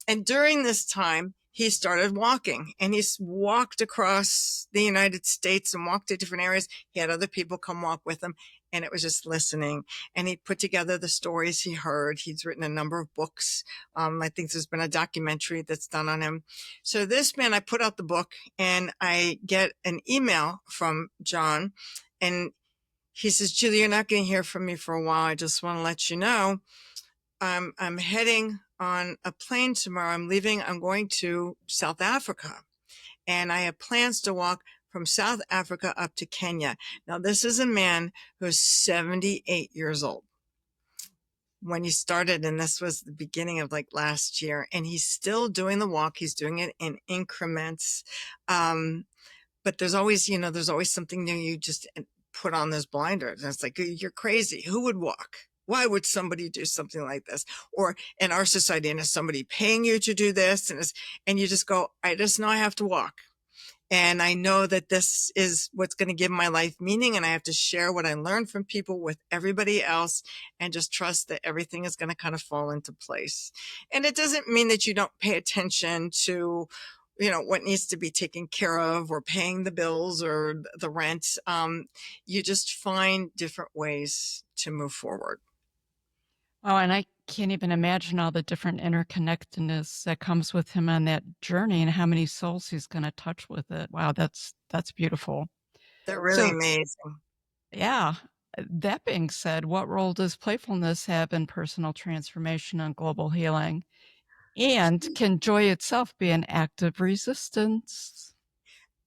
And during this time, he started walking, and he's walked across the United States and walked to different areas. He had other people come walk with him. And it was just listening. And he put together the stories he heard. He's written a number of books. I think there's been a documentary that's done on him. So this man, I put out the book and I get an email from John. And he says, Julie, you're not going to hear from me for a while. I just want to let you know, I'm heading on a plane tomorrow. I'm leaving. I'm going to South Africa. And I have plans to walk from South Africa up to Kenya. Now, this is a man who's 78 years old when he started, and this was the beginning of like last year, and he's still doing the walk. He's doing it in increments. But there's always, there's always something new. You just put on those blinders. And it's like, you're crazy. Who would walk? Why would somebody do something like this? Or in our society, and is somebody paying you to do this? And you just go, I just know I have to walk. And I know that this is what's going to give my life meaning. And I have to share what I learned from people with everybody else and just trust that everything is going to kind of fall into place. And it doesn't mean that you don't pay attention to, what needs to be taken care of or paying the bills or the rent. You just find different ways to move forward. Oh, and I can't even imagine all the different interconnectedness that comes with him on that journey and how many souls he's going to touch with it. Wow, that's beautiful. They're really amazing. Yeah. That being said, what role does playfulness have in personal transformation and global healing? And can joy itself be an act of resistance?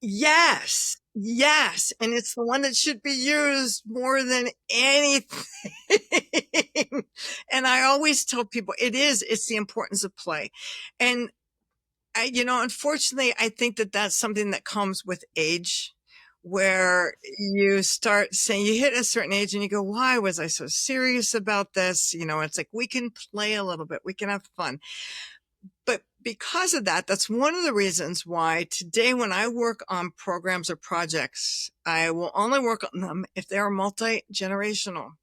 Yes. And it's the one that should be used more than anything. And I always tell people it's the importance of play. And unfortunately, I think that that's something that comes with age, where you start saying, you hit a certain age and you go, why was I so serious about this? It's like, we can play a little bit, we can have fun. But because of that, that's one of the reasons why today, when I work on programs or projects, I will only work on them if they are multi-generational.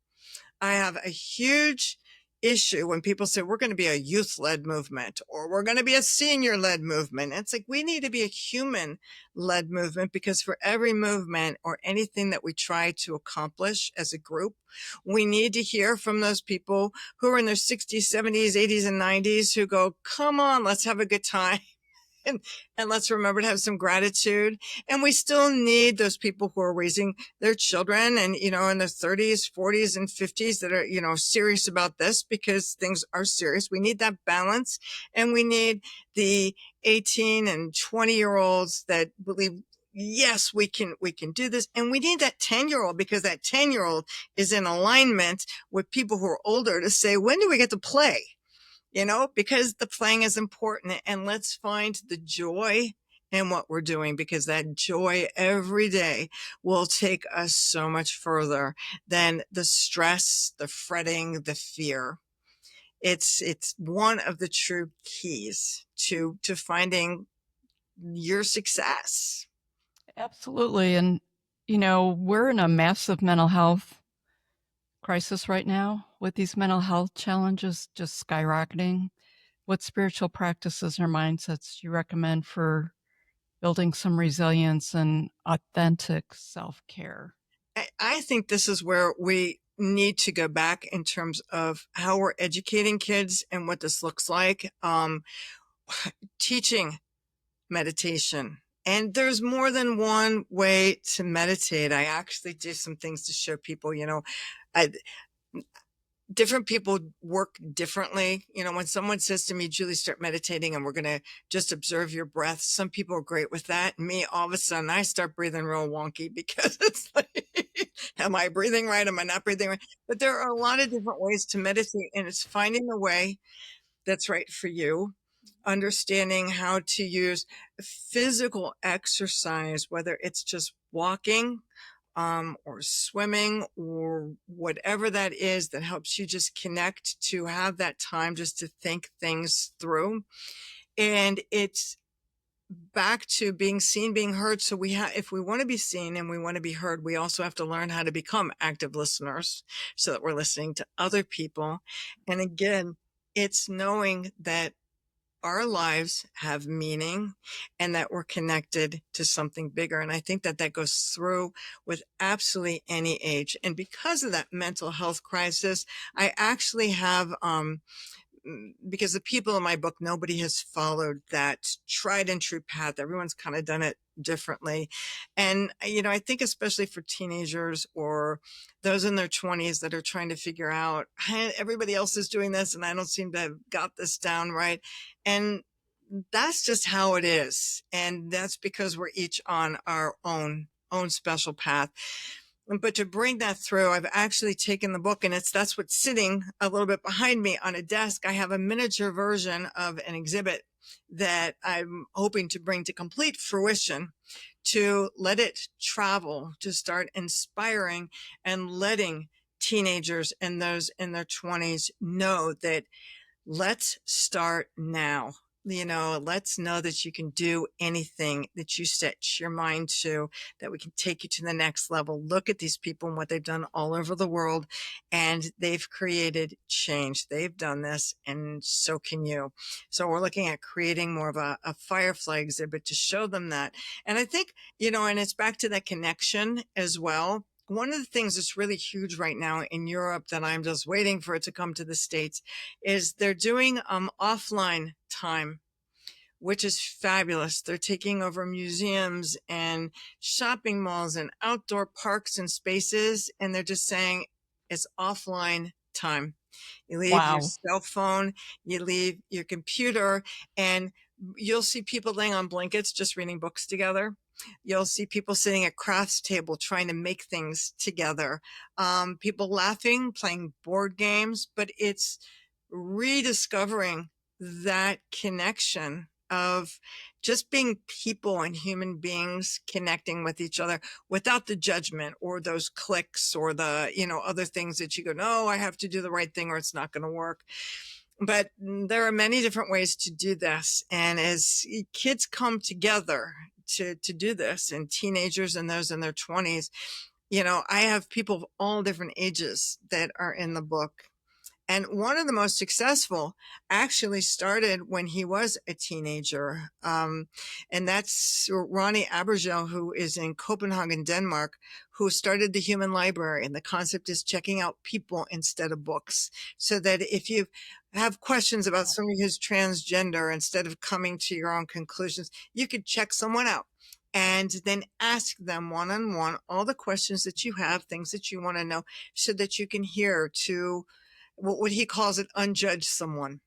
I have a huge issue when people say we're going to be a youth-led movement or we're going to be a senior-led movement. It's like, we need to be a human-led movement, because for every movement or anything that we try to accomplish as a group, we need to hear from those people who are in their 60s, 70s, 80s, and 90s who go, come on, let's have a good time. And let's remember to have some gratitude. And we still need those people who are raising their children and, in their 30s, 40s, and 50s that are, serious about this, because things are serious. We need that balance. And we need the 18 and 20-year-olds that believe yes, we can do this. And we need that 10-year-old, because that 10-year-old is in alignment with people who are older to say, when do we get to play? Because the playing is important, and let's find the joy in what we're doing, because that joy every day will take us so much further than the stress, the fretting, the fear. It's one of the true keys to finding your success. Absolutely. And, we're in a massive mental health crisis right now with these mental health challenges just skyrocketing. What spiritual practices or mindsets do you recommend for building some resilience and authentic self care? I think this is where we need to go back in terms of how we're educating kids and what this looks like. Teaching meditation. And there's more than one way to meditate. I actually did some things to show people, I, different people work differently. When someone says to me, Julie, start meditating and we're going to just observe your breath. Some people are great with that. Me, all of a sudden, I start breathing real wonky, because it's like, am I breathing right? Am I not breathing right? But there are a lot of different ways to meditate, and it's finding the way that's right for you. Understanding how to use physical exercise, whether it's just walking, or swimming, or whatever that is that helps you just connect, to have that time just to think things through. And it's back to being seen, being heard. So if we want to be seen and we want to be heard, we also have to learn how to become active listeners, so that we're listening to other people. And again, it's knowing that our lives have meaning and that we're connected to something bigger. And I think that that goes through with absolutely any age. And because of that mental health crisis, I actually have, because the people in my book, nobody has followed that tried and true path. Everyone's kind of done it differently. And, I think especially for teenagers or those in their 20s that are trying to figure out, hey, everybody else is doing this and I don't seem to have got this down right. And that's just how it is. And that's because we're each on our own special path. But to bring that through, I've actually taken the book, and that's what's sitting a little bit behind me on a desk. I have a miniature version of an exhibit that I'm hoping to bring to complete fruition, to let it travel, to start inspiring and letting teenagers and those in their 20s know that let's start now. Let's know that you can do anything that you set your mind to, that we can take you to the next level. Look at these people and what they've done all over the world, and they've created change. They've done this, and so can you. So we're looking at creating more of a Firefly exhibit to show them that. And I think, and it's back to that connection as well. One of the things that's really huge right now in Europe, that I'm just waiting for it to come to the States, is they're doing offline time, which is fabulous. They're taking over museums and shopping malls and outdoor parks and spaces, and they're just saying it's offline time. You leave your Wow. cell phone, you leave your computer, and you'll see people laying on blankets just reading books together. You'll see people sitting at crafts table trying to make things together. People laughing, playing board games, but it's rediscovering that connection of just being people and human beings connecting with each other without the judgment or those clicks or the, other things that you go, no, I have to do the right thing or it's not going to work. But there are many different ways to do this. And as kids come together to do this, and teenagers and those in their 20s, I have people of all different ages that are in the book. And one of the most successful actually started when he was a teenager. And that's Ronnie Abergel, who is in Copenhagen, Denmark, who started the Human Library. And the concept is checking out people instead of books. So that if you have questions about somebody who's transgender, instead of coming to your own conclusions, you could check someone out and then ask them one-on-one all the questions that you have, things that you want to know, so that you can hear to what he calls it, unjudge someone.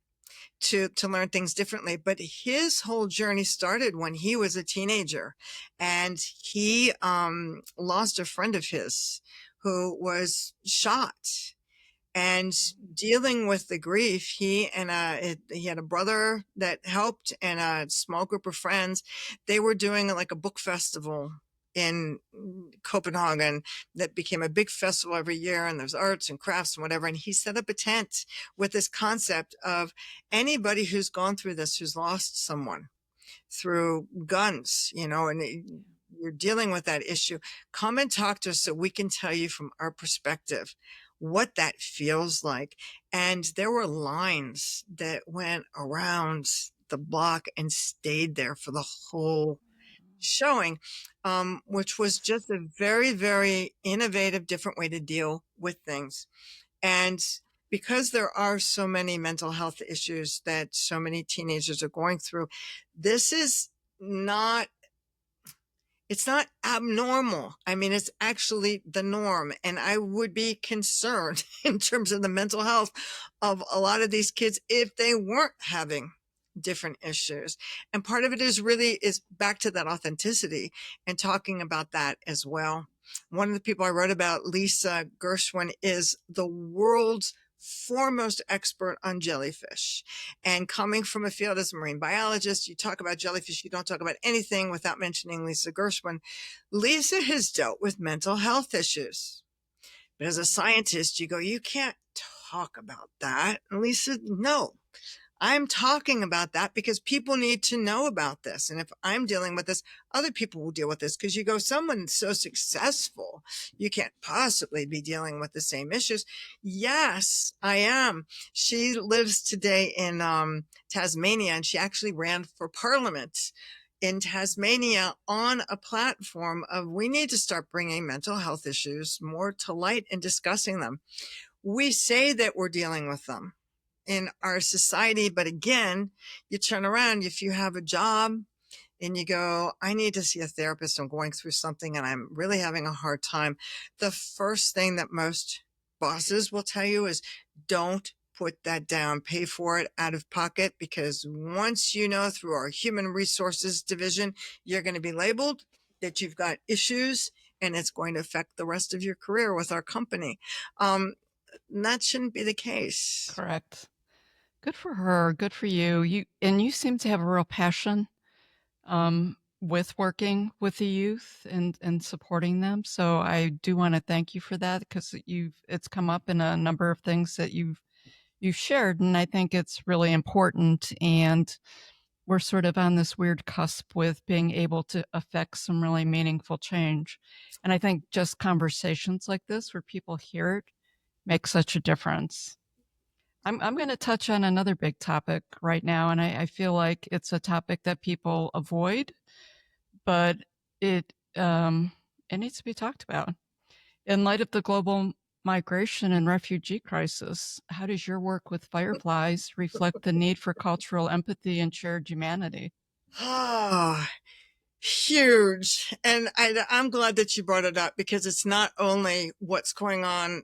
to learn things differently. But his whole journey started when he was a teenager, and he lost a friend of his who was shot. And dealing with the grief, he had a brother that helped and a small group of friends. They were doing like a book festival in Copenhagen that became a big festival every year, and there's arts and crafts and whatever. And he set up a tent with this concept of anybody who's gone through this, who's lost someone through guns, and you're dealing with that issue, come and talk to us so we can tell you from our perspective what that feels like. And there were lines that went around the block and stayed there for the whole showing, which was just a very, very innovative, different way to deal with things. And because there are so many mental health issues that so many teenagers are going through, this is not, it's not abnormal. I mean, it's actually the norm. And I would be concerned in terms of the mental health of a lot of these kids if they weren't having different issues. And part of it is back to that authenticity and talking about that as well. One of the people I wrote about, Lisa Gershwin, is the world's foremost expert on jellyfish. And coming from a field as a marine biologist, you talk about jellyfish, you don't talk about anything without mentioning Lisa Gershwin. Lisa has dealt with mental health issues. But as a scientist, you go, you can't talk about that. And Lisa, no. I'm talking about that because people need to know about this. And if I'm dealing with this, other people will deal with this, because you go, someone so successful, you can't possibly be dealing with the same issues. Yes, I am. She lives today in Tasmania, and she actually ran for parliament in Tasmania on a platform of, we need to start bringing mental health issues more to light and discussing them. We say that we're dealing with them in our society, but again, you turn around, if you have a job and you go, I need to see a therapist, I'm going through something and I'm really having a hard time, the first thing that most bosses will tell you is, don't put that down, pay for it out of pocket, because once through our human resources division, you're going to be labeled that you've got issues, and it's going to affect the rest of your career with our company. That shouldn't be the case. Correct. Good for her. Good for you. You seem to have a real passion with working with the youth and supporting them. So I do want to thank you for that, because it's come up in a number of things that you've shared, and I think it's really important. And we're sort of on this weird cusp with being able to affect some really meaningful change. And I think just conversations like this, where people hear it, make such a difference. I'm going to touch on another big topic right now, and I feel like it's a topic that people avoid, but it needs to be talked about. In light of the global migration and refugee crisis, how does your work with Fireflies reflect the need for cultural empathy and shared humanity? Ah, huge. And I'm glad that you brought it up, because it's not only what's going on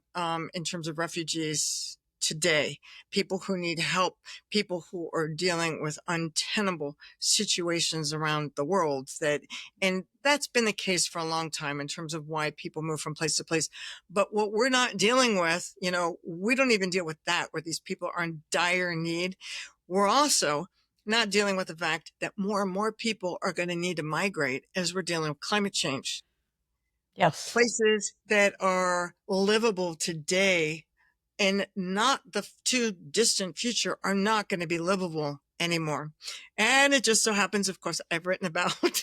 in terms of refugees today, people who need help, people who are dealing with untenable situations around the world, and that's been the case for a long time in terms of why people move from place to place. But what we're not dealing with, we don't even deal with that, where these people are in dire need. We're also not dealing with the fact that more and more people are going to need to migrate as we're dealing with climate change. Yes. Places that are livable today and not the too distant future are not going to be livable anymore. And it just so happens, of course, I've written about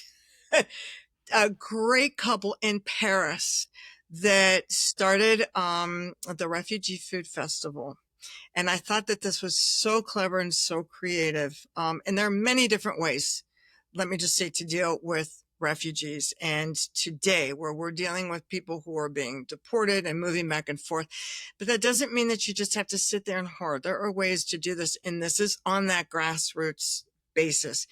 a great couple in Paris that started the Refugee Food Festival. And I thought that this was so clever and so creative. And there are many different ways, let me just say, to deal with refugees. And today, where we're dealing with people who are being deported and moving back and forth. But that doesn't mean that you just have to sit there and hoard. There are ways to do this. And this is on that grassroots basis.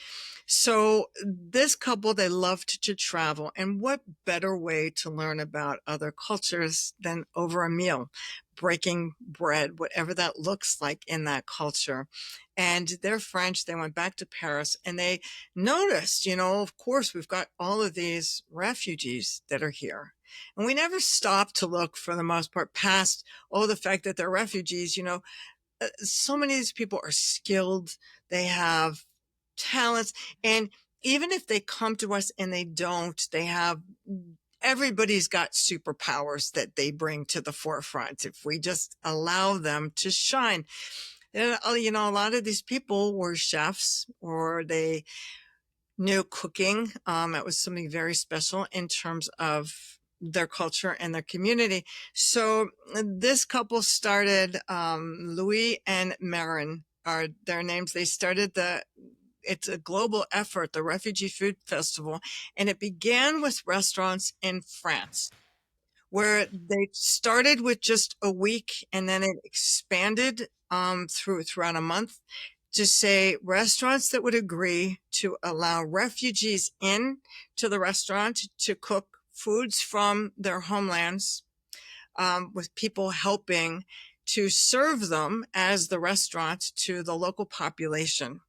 So this couple, they loved to travel. And what better way to learn about other cultures than over a meal, breaking bread, whatever that looks like in that culture. And they're French. They went back to Paris and they noticed, of course, we've got all of these refugees that are here. And we never stop to look, for the most part, past, the fact that they're refugees. So many of these people are skilled. They have talents. And even if they come to us and they don't, everybody's got superpowers that they bring to the forefront if we just allow them to shine. And, a lot of these people were chefs, or they knew cooking. It was something very special in terms of their culture and their community. So this couple started, Louis and Marin are their names. They started it's a global effort, the Refugee Food Festival, and it began with restaurants in France, where they started with just a week and then it expanded throughout a month to say restaurants that would agree to allow refugees in to the restaurant to cook foods from their homelands, with people helping to serve them as the restaurant to the local population,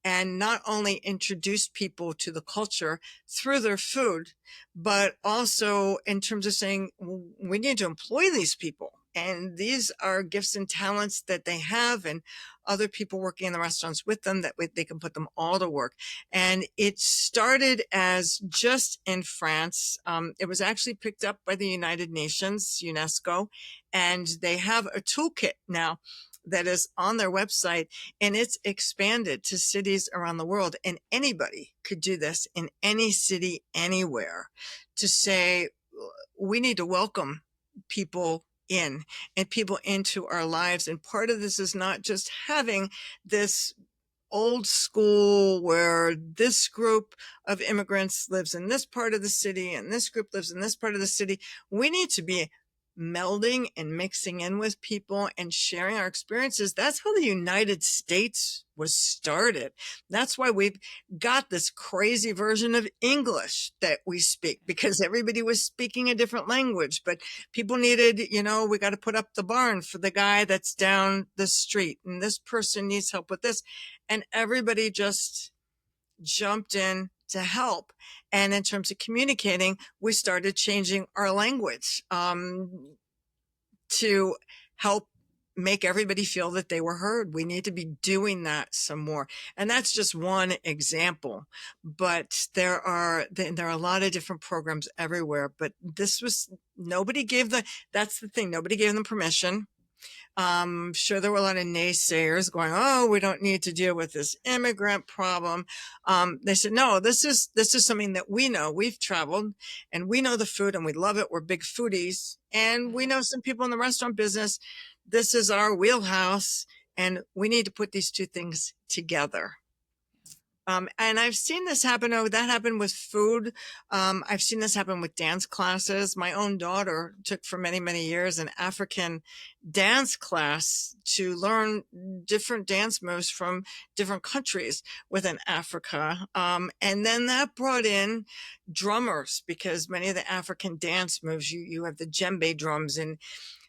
and not only introduce people to the culture through their food, but also in terms of saying, we need to employ these people. And these are gifts and talents that they have, and other people working in the restaurants with them, that they can put them all to work. And it started as just in France. It was actually picked up by the United Nations, UNESCO, and they have a toolkit now that is on their website, and it's expanded to cities around the world. And anybody could do this in any city, anywhere, to say, we need to welcome people in and people into our lives. And part of this is not just having this old school where this group of immigrants lives in this part of the city and this group lives in this part of the city. We need to be melding and mixing in with people and sharing our experiences. That's how the United States was started. That's why we've got this crazy version of English that we speak, because everybody was speaking a different language, but people needed, we got to put up the barn for the guy that's down the street, and this person needs help with this. And everybody just jumped in to help. And in terms of communicating, we started changing our language to help make everybody feel that they were heard. We need to be doing that some more. And that's just one example. But there are a lot of different programs everywhere. But that's the thing, nobody gave them permission. Sure, there were a lot of naysayers going, oh, we don't need to deal with this immigrant problem. They said, no, this is something that we know. We've traveled and we know the food and we love it. We're big foodies, and we know some people in the restaurant business. This is our wheelhouse, and we need to put these two things together. And I've seen this happen. Oh, that happened with food. I've seen this happen with dance classes. My own daughter took for many, many years an African dance class to learn different dance moves from different countries within Africa. And then that brought in drummers, because many of the African dance moves, you have the djembe drums, and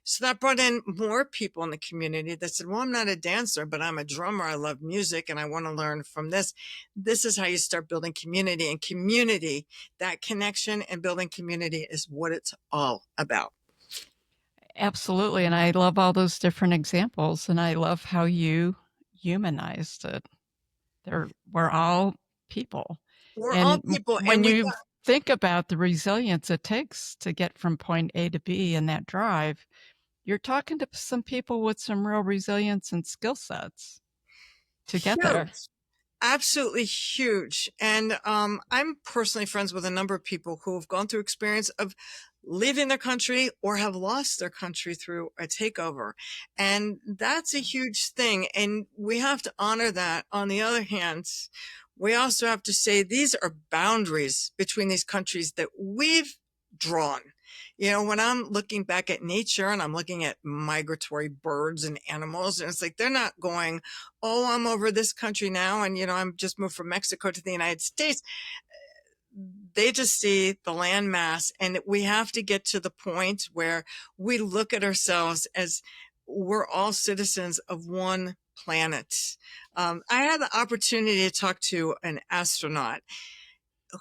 so that brought in more people in the community that said, well, I'm not a dancer, but I'm a drummer. I love music and I want to learn from this. This is how you start building community, and community, that connection and building community is what it's all about. Absolutely. And I love all those different examples, and I love how you humanized it. We're all people. We're all And people. when And you think about the resilience it takes to get from point A to B in that drive, you're talking to some people with some real resilience and skill sets to get there. Absolutely huge. And I'm personally friends with a number of people who have gone through experience of leaving their country or have lost their country through a takeover. And that's a huge thing. And we have to honor that. On the other hand, we also have to say these are boundaries between these countries that we've drawn. When I'm looking back at nature and I'm looking at migratory birds and animals, and it's like they're not going, oh, I'm over this country now, and I'm just moved from Mexico to the United States. They just see the land mass, and we have to get to the point where we look at ourselves as we're all citizens of one planet. I had the opportunity to talk to an astronaut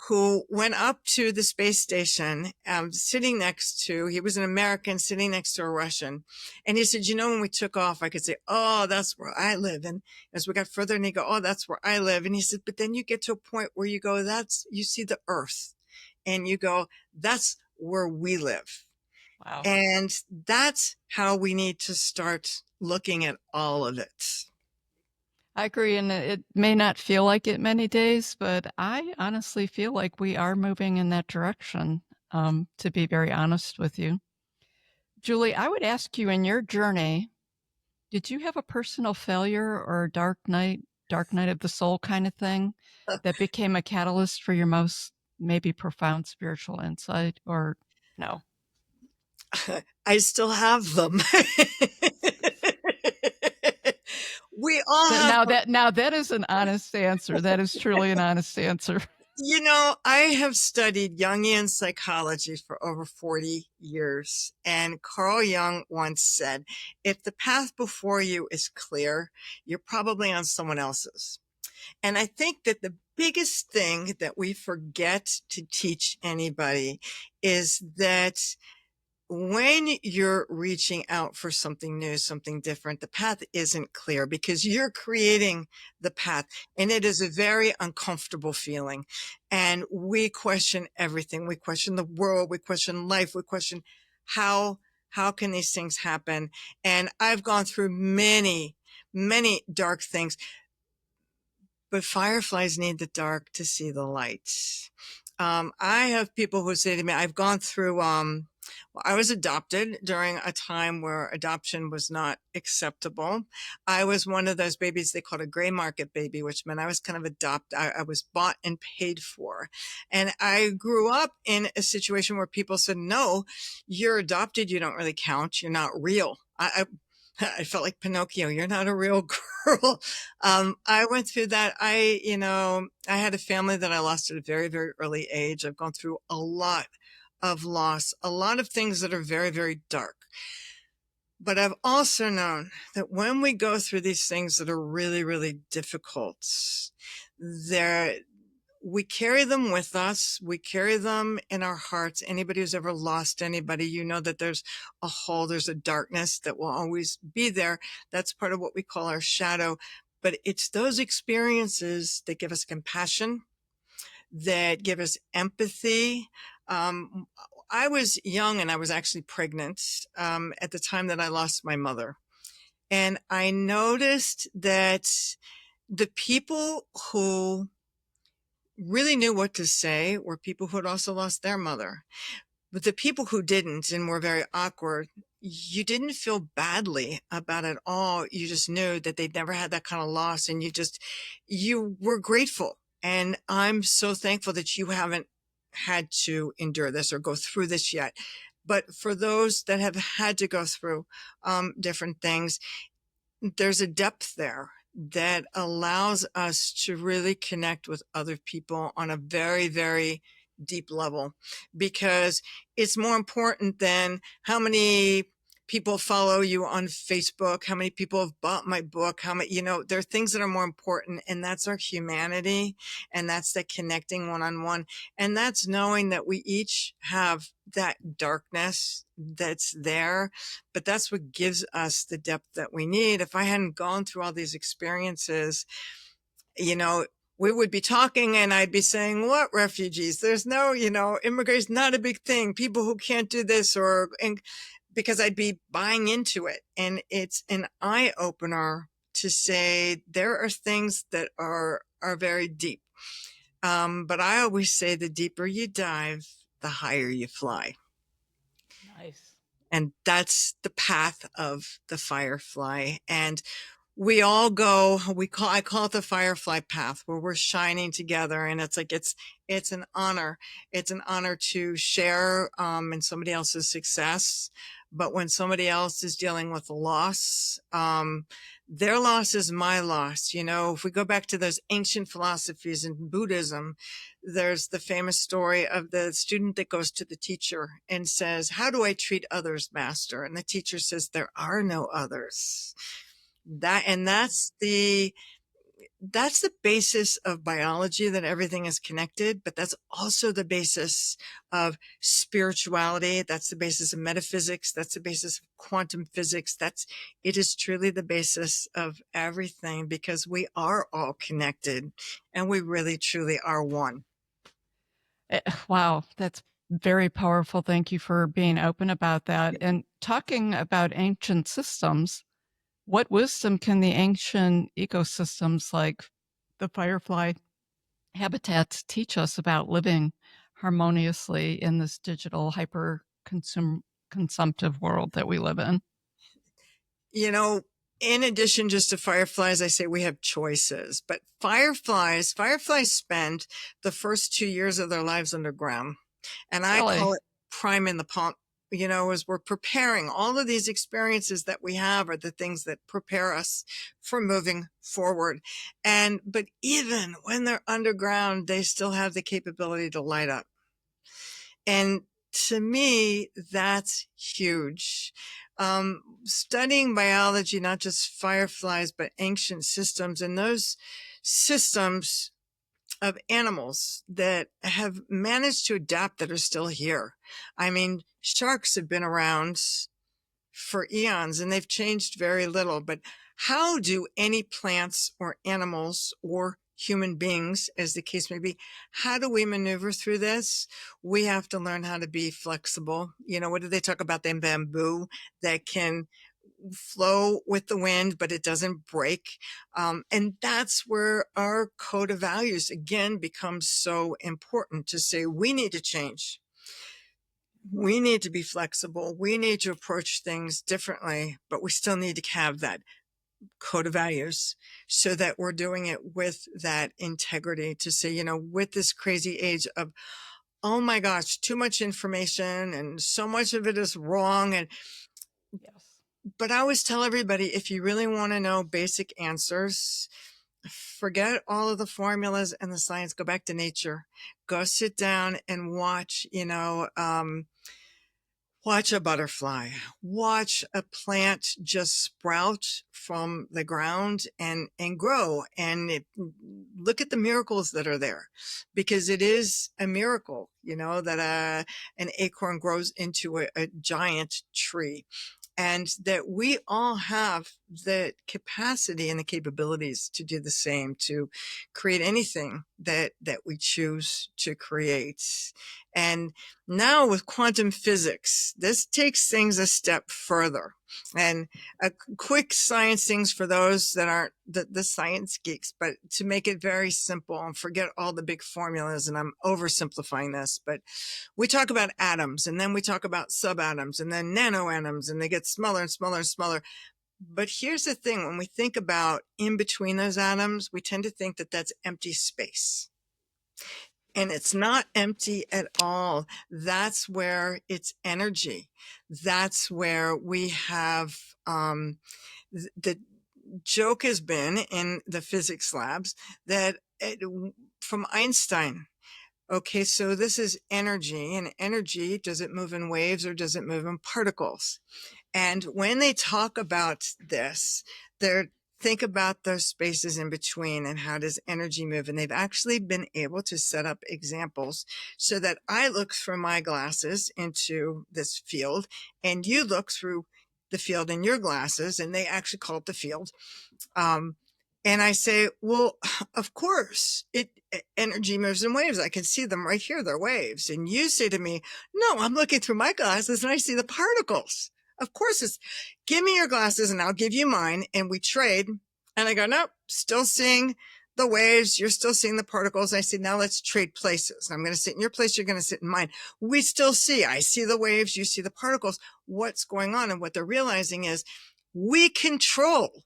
who went up to the space station, he was an American sitting next to a Russian. And he said, when we took off, I could say, oh, that's where I live. And as we got further and he go, oh, that's where I live. And he said, but then you get to a point where you go, you see the earth and you go, that's where we live. Wow. And that's how we need to start looking at all of it. I agree, and it may not feel like it many days, but I honestly feel like we are moving in that direction, to be very honest with you. Julie, I would ask you, in your journey, did you have a personal failure or dark night of the soul kind of thing that became a catalyst for your most maybe profound spiritual insight, or no? I still have them. We all have. Now that is an honest answer. That is truly an honest answer. I have studied Jungian psychology for over 40 years. And Carl Jung once said, if the path before you is clear, you're probably on someone else's. And I think that the biggest thing that we forget to teach anybody is that when you're reaching out for something new, something different, the path isn't clear because you're creating the path, and it is a very uncomfortable feeling. And we question everything. We question the world. We question life. We question how can these things happen? And I've gone through many, many dark things, but fireflies need the dark to see the light. I have people who say to me, I've gone through, I was adopted during a time where adoption was not acceptable. I was one of those babies they called a gray market baby, which meant I was kind of adopted. I was bought and paid for. And I grew up in a situation where people said, no, you're adopted. You don't really count. You're not real. I felt like Pinocchio. You're not a real girl. I went through that. I had a family that I lost at a very, very early age. I've gone through a lot of loss, a lot of things that are very, very dark. But I've also known that when we go through these things that are really, really difficult, we carry them with us. We carry them in our hearts. Anybody who's ever lost anybody, that there's a hole, there's a darkness that will always be there. That's part of what we call our shadow. But it's those experiences that give us compassion, that give us empathy. I was young and I was actually pregnant at the time that I lost my mother. And I noticed that the people who really knew what to say were people who had also lost their mother. But the people who didn't and were very awkward, you didn't feel badly about it all. You just knew that they'd never had that kind of loss, and you were grateful. And I'm so thankful that you haven't had to endure this or go through this yet. But for those that have had to go through different things, there's a depth there that allows us to really connect with other people on a very, very deep level, because it's more important than how many people follow you on Facebook, how many people have bought my book, how many, there are things that are more important, and that's our humanity, and that's the connecting one-on-one, and that's knowing that we each have that darkness that's there, but that's what gives us the depth that we need. If I hadn't gone through all these experiences, we would be talking and I'd be saying, what refugees? There's no, immigration, not a big thing. People who can't do this because I'd be buying into it. And it's an eye opener to say there are things that are very deep. But I always say the deeper you dive, the higher you fly. Nice. And that's the path of the firefly. And we all go, I call it the firefly path, where we're shining together. And it's like, it's an honor. It's an honor to share, in somebody else's success. But when somebody else is dealing with a loss, their loss is my loss. You know, if we go back to those ancient philosophies in Buddhism, there's the famous story of the student that goes to the teacher and says, "How do I treat others, master?" And the teacher says, "There are no others." That's the basis of biology, that everything is connected, but that's also the basis of spirituality. That's the basis of metaphysics. That's the basis of quantum physics. It is truly the basis of everything, because we are all connected and we really truly are one. Wow, that's very powerful. Thank you for being open about that. And talking about ancient systems, what wisdom can the ancient ecosystems like the firefly habitats teach us about living harmoniously in this digital consumptive world that we live in? You know, in addition just to fireflies, I say we have choices, but fireflies spend the first 2 years of their lives underground. And I Really? call it prime in the pump. You know, as we're preparing, all of these experiences that we have are the things that prepare us for moving forward. But even when they're underground, they still have the capability to light up. And to me, that's huge. Studying biology, not just fireflies, but ancient systems, and those systems of animals that have managed to adapt, that are still here. I mean, sharks have been around for eons and they've changed very little, but how do any plants or animals or human beings, as the case may be, how do we maneuver through this? We have to learn how to be flexible. You know, what do they talk about? The bamboo that can flow with the wind, but it doesn't break. And that's where our code of values again becomes so important, to say we need to change. We need to be flexible. We need to approach things differently, but we still need to have that code of values, so that we're doing it with that integrity, to say, you know, with this crazy age of, oh my gosh, too much information and so much of it is wrong. Yes. But I always tell everybody, if you really want to know basic answers, forget all of the formulas and the science, go back to nature, go sit down and watch, watch a butterfly, watch a plant just sprout from the ground and grow, and look at the miracles that are there, because it is a miracle, you know, that an acorn grows into a giant tree. And that we all have the capacity and the capabilities to do the same, to create anything that we choose to create. And now with quantum physics, this takes things a step further. And a quick science things for those that aren't the science geeks, but to make it very simple and forget all the big formulas, and I'm oversimplifying this, but we talk about atoms, and then we talk about subatoms, and then nanoatoms, and they get smaller and smaller and smaller. But here's the thing, when we think about in between those atoms, we tend to think that that's empty space. And it's not empty at all. That's where it's energy. That's where we have, the joke has been in the physics labs that from Einstein, okay, so this is energy, and energy, does it move in waves or does it move in particles? And when they talk about this, they're think about those spaces in between and how does energy move. And they've actually been able to set up examples so that I look through my glasses into this field and you look through the field in your glasses, and they actually call it the field. And I say, well, of course, energy moves in waves. I can see them right here. They're waves. And you say to me, no, I'm looking through my glasses and I see the particles. Of course, give me your glasses and I'll give you mine. And we trade. And I go, nope, still seeing the waves. You're still seeing the particles. I say, now let's trade places. I'm going to sit in your place. You're going to sit in mine. We still see, I see the waves. You see the particles. What's going on? And what they're realizing is we control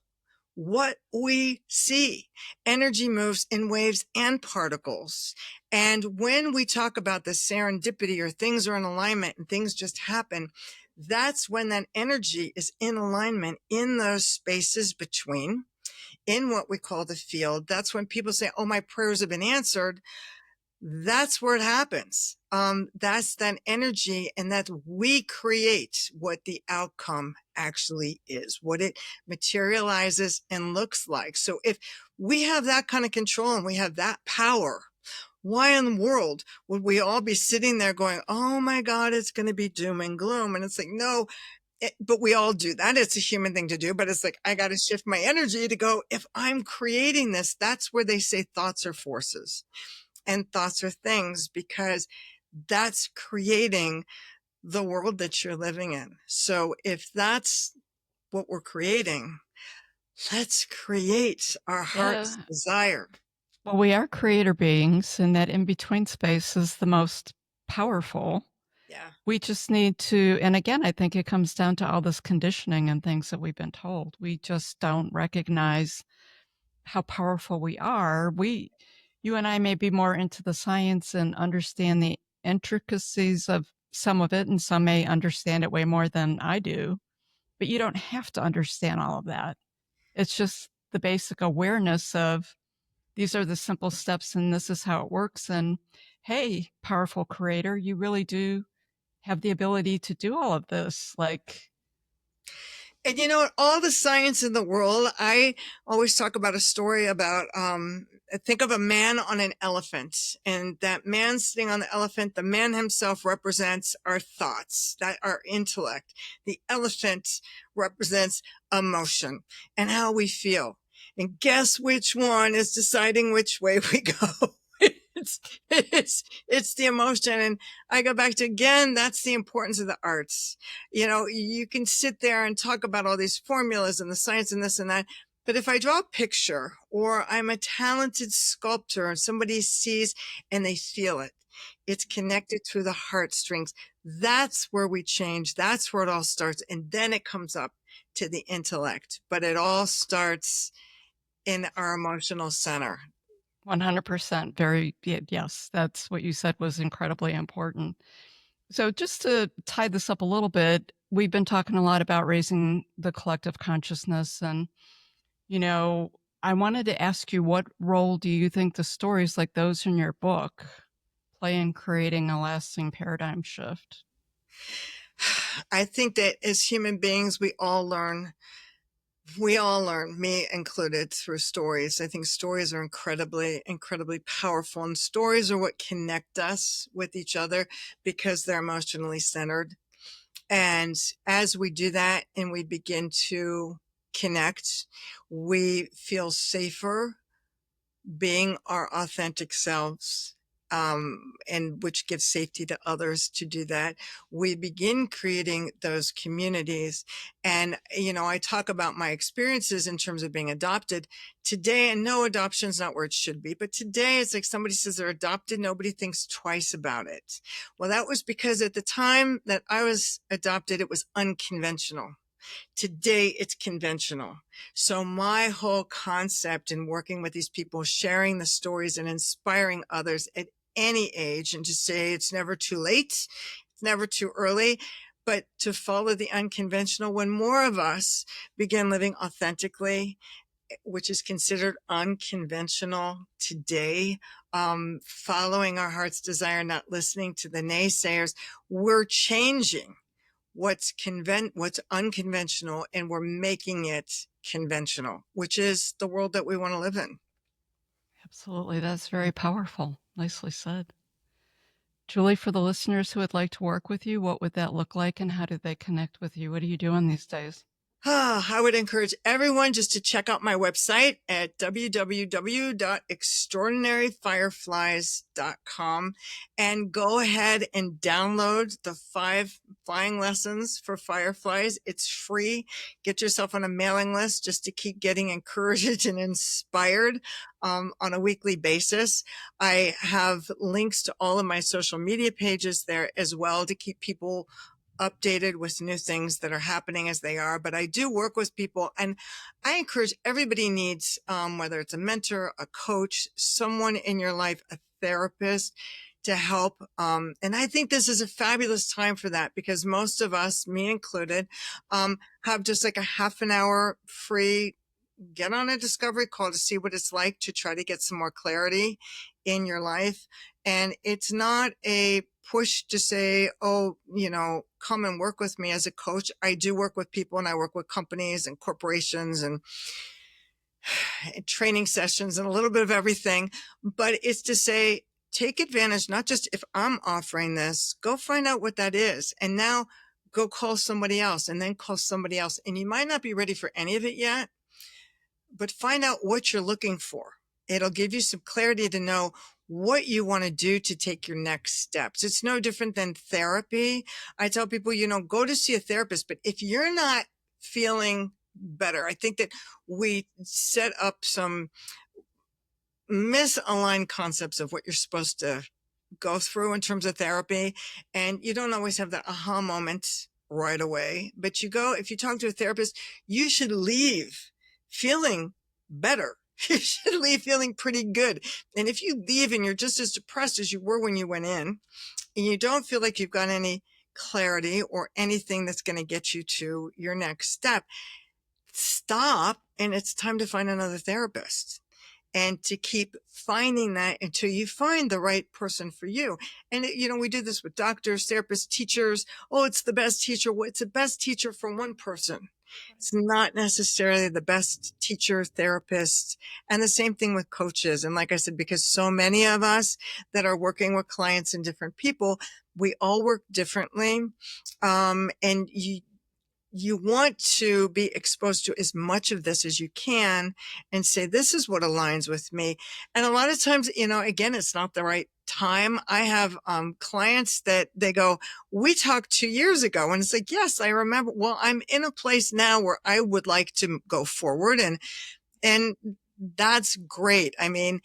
what we see. Energy moves in waves and particles. And when we talk about the serendipity, or things are in alignment and things just happen, that's when that energy is in alignment in those spaces between, in what we call the field. That's when people say, oh, my prayers have been answered. That's where it happens. That's that energy, and that we create what the outcome actually is, what it materializes and looks like. So if we have that kind of control and we have that power, why in the world would we all be sitting there going, oh my God, it's going to be doom and gloom? And it's like, no, but we all do that. It's a human thing to do, but it's like, I got to shift my energy to go, if I'm creating this, that's where they say thoughts are forces and thoughts are things, because that's creating the world that you're living in. So if that's what we're creating, let's create our heart's Yeah. desire. Well, we are creator beings, and that in between space is the most powerful. Yeah. We just need to, and again, I think it comes down to all this conditioning and things that we've been told. We just don't recognize how powerful we are. You and I may be more into the science and understand the intricacies of some of it, and some may understand it way more than I do, but you don't have to understand all of that. It's just the basic awareness of these are the simple steps and this is how it works. And hey, powerful creator, you really do have the ability to do all of this. Like, And you know, all the science in the world, I always talk about a story about, think of a man on an elephant, and that man sitting on the elephant, the man himself represents our thoughts, that our intellect. The elephant represents emotion and how we feel. And guess which one is deciding which way we go? It's the emotion. And I go back to, again, that's the importance of the arts. You know, you can sit there and talk about all these formulas and the science and this and that. But if I draw a picture, or I'm a talented sculptor and somebody sees and they feel it, it's connected through the heartstrings. That's where we change. That's where it all starts. And then it comes up to the intellect. But it all starts in our emotional center. 100%. Yes, that's what you said was incredibly important. So, just to tie this up a little bit, we've been talking a lot about raising the collective consciousness. And, you know, I wanted to ask you, what role do you think the stories like those in your book play in creating a lasting paradigm shift? I think that as human beings, we all learn, me included, through stories. I think stories are incredibly, incredibly powerful, and stories are what connect us with each other because they're emotionally centered. And as we do that and we begin to connect, we feel safer being our authentic selves, and which gives safety to others to do that. We begin creating those communities. And, you know, I talk about my experiences in terms of being adopted today, and no, adoption's not where it should be. But today it's like somebody says they're adopted, nobody thinks twice about it. Well, that was because at the time that I was adopted, it was unconventional. Today, it's conventional. So my whole concept in working with these people, sharing the stories and inspiring others at any age, and to say it's never too late, it's never too early, but to follow the unconventional. When more of us begin living authentically, which is considered unconventional today, following our heart's desire, not listening to the naysayers, we're changing what's unconventional, and we're making it conventional, which is the world that we want to live in. Absolutely. That's very powerful. Nicely said. Julie, for the listeners who would like to work with you, what would that look like and how do they connect with you? What are you doing these days? I would encourage everyone just to check out my website at www.extraordinaryfireflies.com and go ahead and download the 5 flying lessons for fireflies. It's free. Get yourself on a mailing list just to keep getting encouraged and inspired on a weekly basis. I have links to all of my social media pages there as well to keep people updated with new things that are happening as they are, but I do work with people, and I encourage everybody needs, whether it's a mentor, a coach, someone in your life, a therapist to help. And I think this is a fabulous time for that, because most of us, me included, have just like a half an hour free, get on a discovery call to see what it's like to try to get some more clarity in your life. And it's not a push to say, oh, come and work with me as a coach. I do work with people, and I work with companies and corporations and training sessions and a little bit of everything. But it's to say, take advantage, not just if I'm offering this, go find out what that is. And now go call somebody else, and then call somebody else. And you might not be ready for any of it yet, but find out what you're looking for. It'll give you some clarity to know what you want to do to take your next steps. It's no different than therapy. I tell people, go to see a therapist, but if you're not feeling better, I think that we set up some misaligned concepts of what you're supposed to go through in terms of therapy. And you don't always have that aha moment right away, but if you talk to a therapist, you should leave feeling better. You should leave feeling pretty good. And if you leave and you're just as depressed as you were when you went in, and you don't feel like you've got any clarity or anything that's going to get you to your next step, stop, and it's time to find another therapist. And to keep finding that until you find the right person for you. And, we do this with doctors, therapists, teachers. Oh, it's the best teacher. Well, it's the best teacher for one person. It's not necessarily the best teacher, therapist. And the same thing with coaches. And like I said, because so many of us that are working with clients and different people, we all work differently. And you want to be exposed to as much of this as you can and say, this is what aligns with me. And a lot of times, again, it's not the right time. I have clients that they go, we talked 2 years ago. And it's like, yes, I remember. Well, I'm in a place now where I would like to go forward. And that's great. I mean,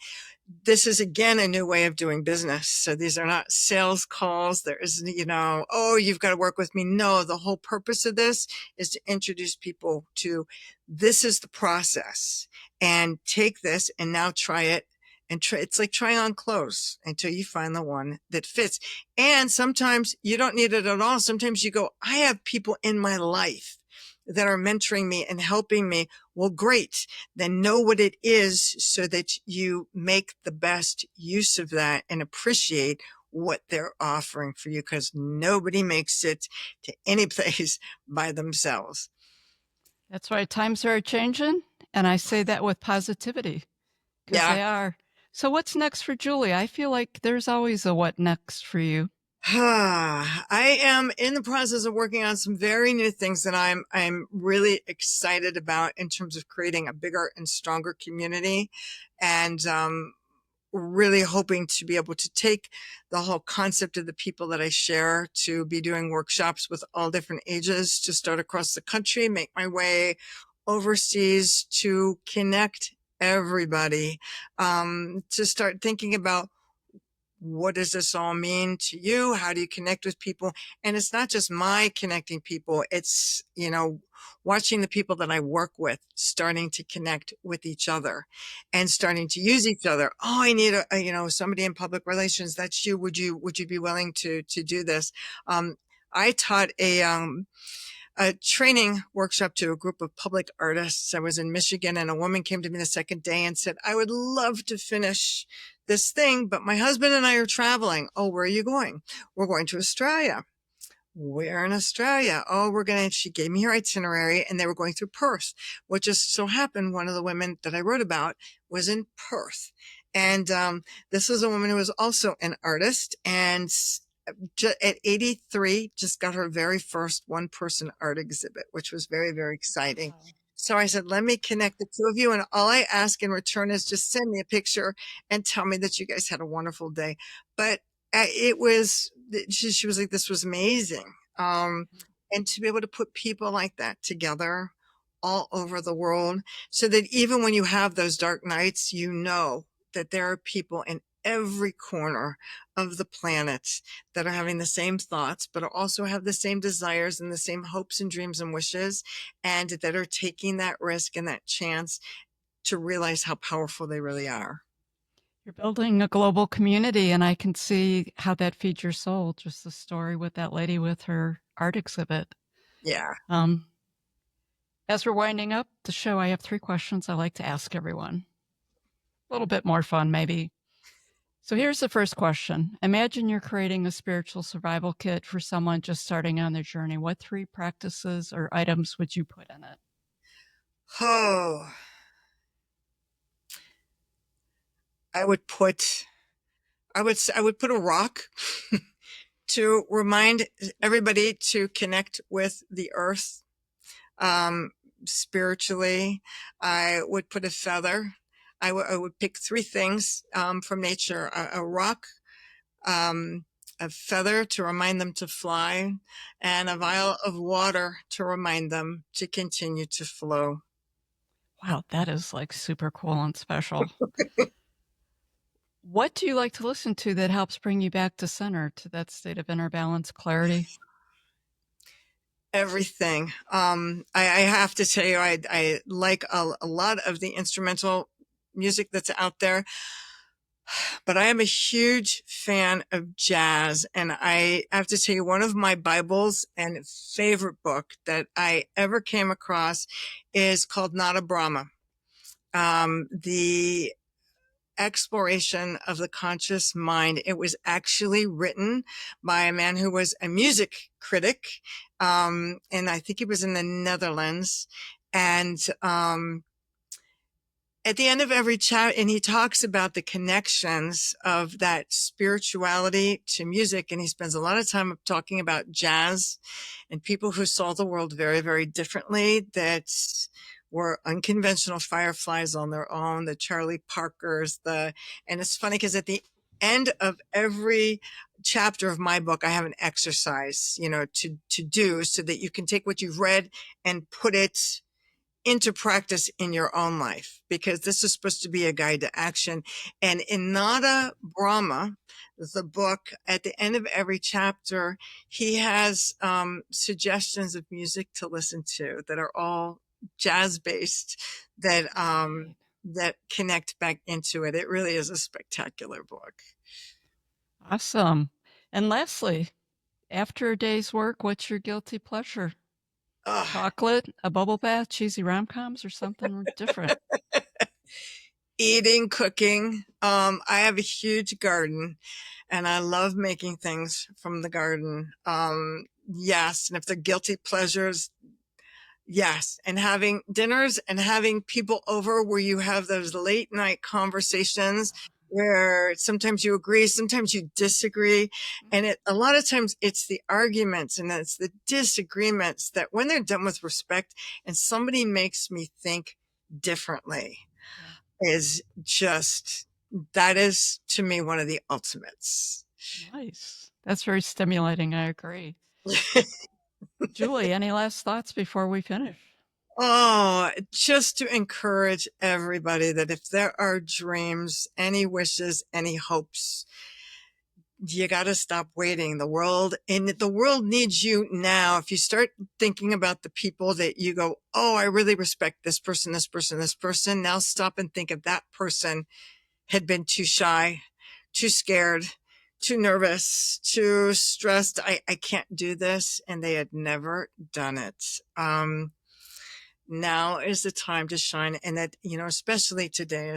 this is, again, a new way of doing business. So these are not sales calls. There isn't, oh, you've got to work with me. No, the whole purpose of this is to introduce people to, this is the process, and take this and now try it. And it's like trying on clothes until you find the one that fits. And sometimes you don't need it at all. Sometimes you go, I have people in my life that are mentoring me and helping me. Well, great. Then know what it is so that you make the best use of that and appreciate what they're offering for you, because nobody makes it to any place by themselves. That's right. Times are changing. And I say that with positivity, because Yeah. they are. So what's next for Julie? I feel like there's always a what next for you. I am in the process of working on some very new things that I'm really excited about in terms of creating a bigger and stronger community, and really hoping to be able to take the whole concept of the people that I share to be doing workshops with all different ages, to start across the country, make my way overseas to connect everybody, to start thinking about, what does this all mean to you? How do you connect with people? And it's not just my connecting people. It's, watching the people that I work with starting to connect with each other and starting to use each other. Oh, I need somebody in public relations. That's you. Would you be willing to do this? I taught a training workshop to a group of public artists. I was in Michigan, and a woman came to me the second day and said, I would love to finish this thing, but my husband and I are traveling. Oh, where are you going? We're going to Australia. Where in Australia? Oh, she gave me her itinerary, and they were going through Perth, which just so happened one of the women that I wrote about was in Perth. And this was a woman who was also an artist, and at 83, just got her very first one-person art exhibit, which was very, very exciting. Wow. So I said, let me connect the two of you. And all I ask in return is just send me a picture and tell me that you guys had a wonderful day. But it was, she was like, this was amazing. And to be able to put people like that together all over the world, so that even when you have those dark nights, that there are people in every corner of the planet that are having the same thoughts, but also have the same desires and the same hopes and dreams and wishes, and that are taking that risk and that chance to realize how powerful they really are. You're building a global community, and I can see how that feeds your soul. Just the story with that lady with her art exhibit. Yeah. As we're winding up the show, I have 3 questions I like to ask everyone. A little bit more fun, maybe. So here's the first question. Imagine you're creating a spiritual survival kit for someone just starting on their journey. What 3 practices or items would you put in it? Oh, I would put a rock to remind everybody to connect with the earth spiritually. I would put a feather. I would pick 3 things from nature: a rock, a feather to remind them to fly, and a vial of water to remind them to continue to flow. Wow, that is like super cool and special. What do you like to listen to that helps bring you back to center, to that state of inner balance, clarity? Everything. I have to tell you, I like a lot of the instrumental music that's out there, but I am a huge fan of jazz. And I have to tell you, one of my Bibles and favorite book that I ever came across is called Nada Brahma. The exploration of the conscious mind. It was actually written by a man who was a music critic. And I think he was in the Netherlands. And, at the end of every chat, and he talks about the connections of that spirituality to music. And he spends a lot of time talking about jazz and people who saw the world very, very differently, that were unconventional fireflies on their own, the Charlie Parkers, and it's funny because at the end of every chapter of my book, I have an exercise, to do so that you can take what you've read and put it into practice in your own life, because this is supposed to be a guide to action. And in Nada Brahma, the book, at the end of every chapter, he has suggestions of music to listen to that are all jazz based, that that connect back into it. It really is a spectacular book. Awesome. And lastly, after a day's work, what's your guilty pleasure? Oh, Chocolate, a bubble bath, cheesy rom-coms, or something different? eating, cooking. I have a huge garden, and I love making things from the garden. Yes, and if they're guilty pleasures, yes, and having dinners and having people over where you have those late night conversations where sometimes you agree, sometimes you disagree. And a lot of times it's the arguments and it's the disagreements that, when they're done with respect and somebody makes me think differently, is just, that is to me one of the ultimates. Nice. That's very stimulating. I agree. Julie, any last thoughts before we finish? Oh, just to encourage everybody that if there are dreams, any wishes, any hopes, you got to stop waiting. The world needs you now. If you start thinking about the people that you go, oh, I really respect this person, this person, this person. Now stop and think if that person had been too shy, too scared, too nervous, too stressed. I can't do this. And they had never done it. Now is the time to shine. And that, especially today,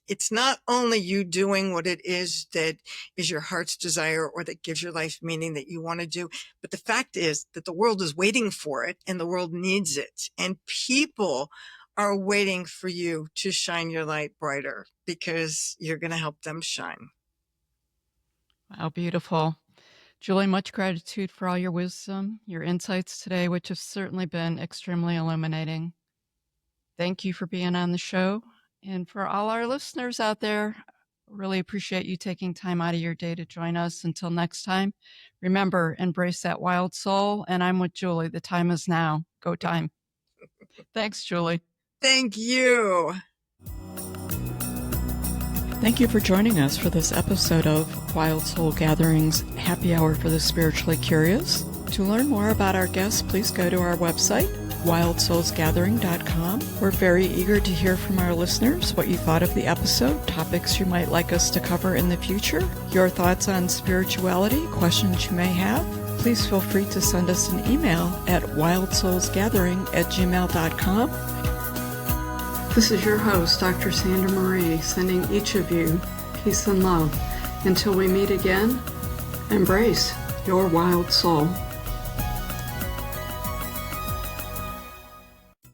it's not only you doing what it is that is your heart's desire or that gives your life meaning that you want to do, but the fact is that the world is waiting for it and the world needs it. And people are waiting for you to shine your light brighter because you're going to help them shine. Wow, beautiful. Julie, much gratitude for all your wisdom, your insights today, which have certainly been extremely illuminating. Thank you for being on the show. And for all our listeners out there, really appreciate you taking time out of your day to join us. Until next time, remember, embrace that wild soul. And I'm with Julie. The time is now. Go time. Thanks, Julie. Thank you. Thank you for joining us for this episode of Wild Soul Gatherings Happy Hour for the Spiritually Curious. To learn more about our guests, please go to our website, wildsoulsgathering.com. We're very eager to hear from our listeners what you thought of the episode, topics you might like us to cover in the future, your thoughts on spirituality, questions you may have. Please feel free to send us an email at wildsoulsgathering@gmail.com. This is your host, Dr. Sandra Marie, sending each of you peace and love. Until we meet again, embrace your wild soul.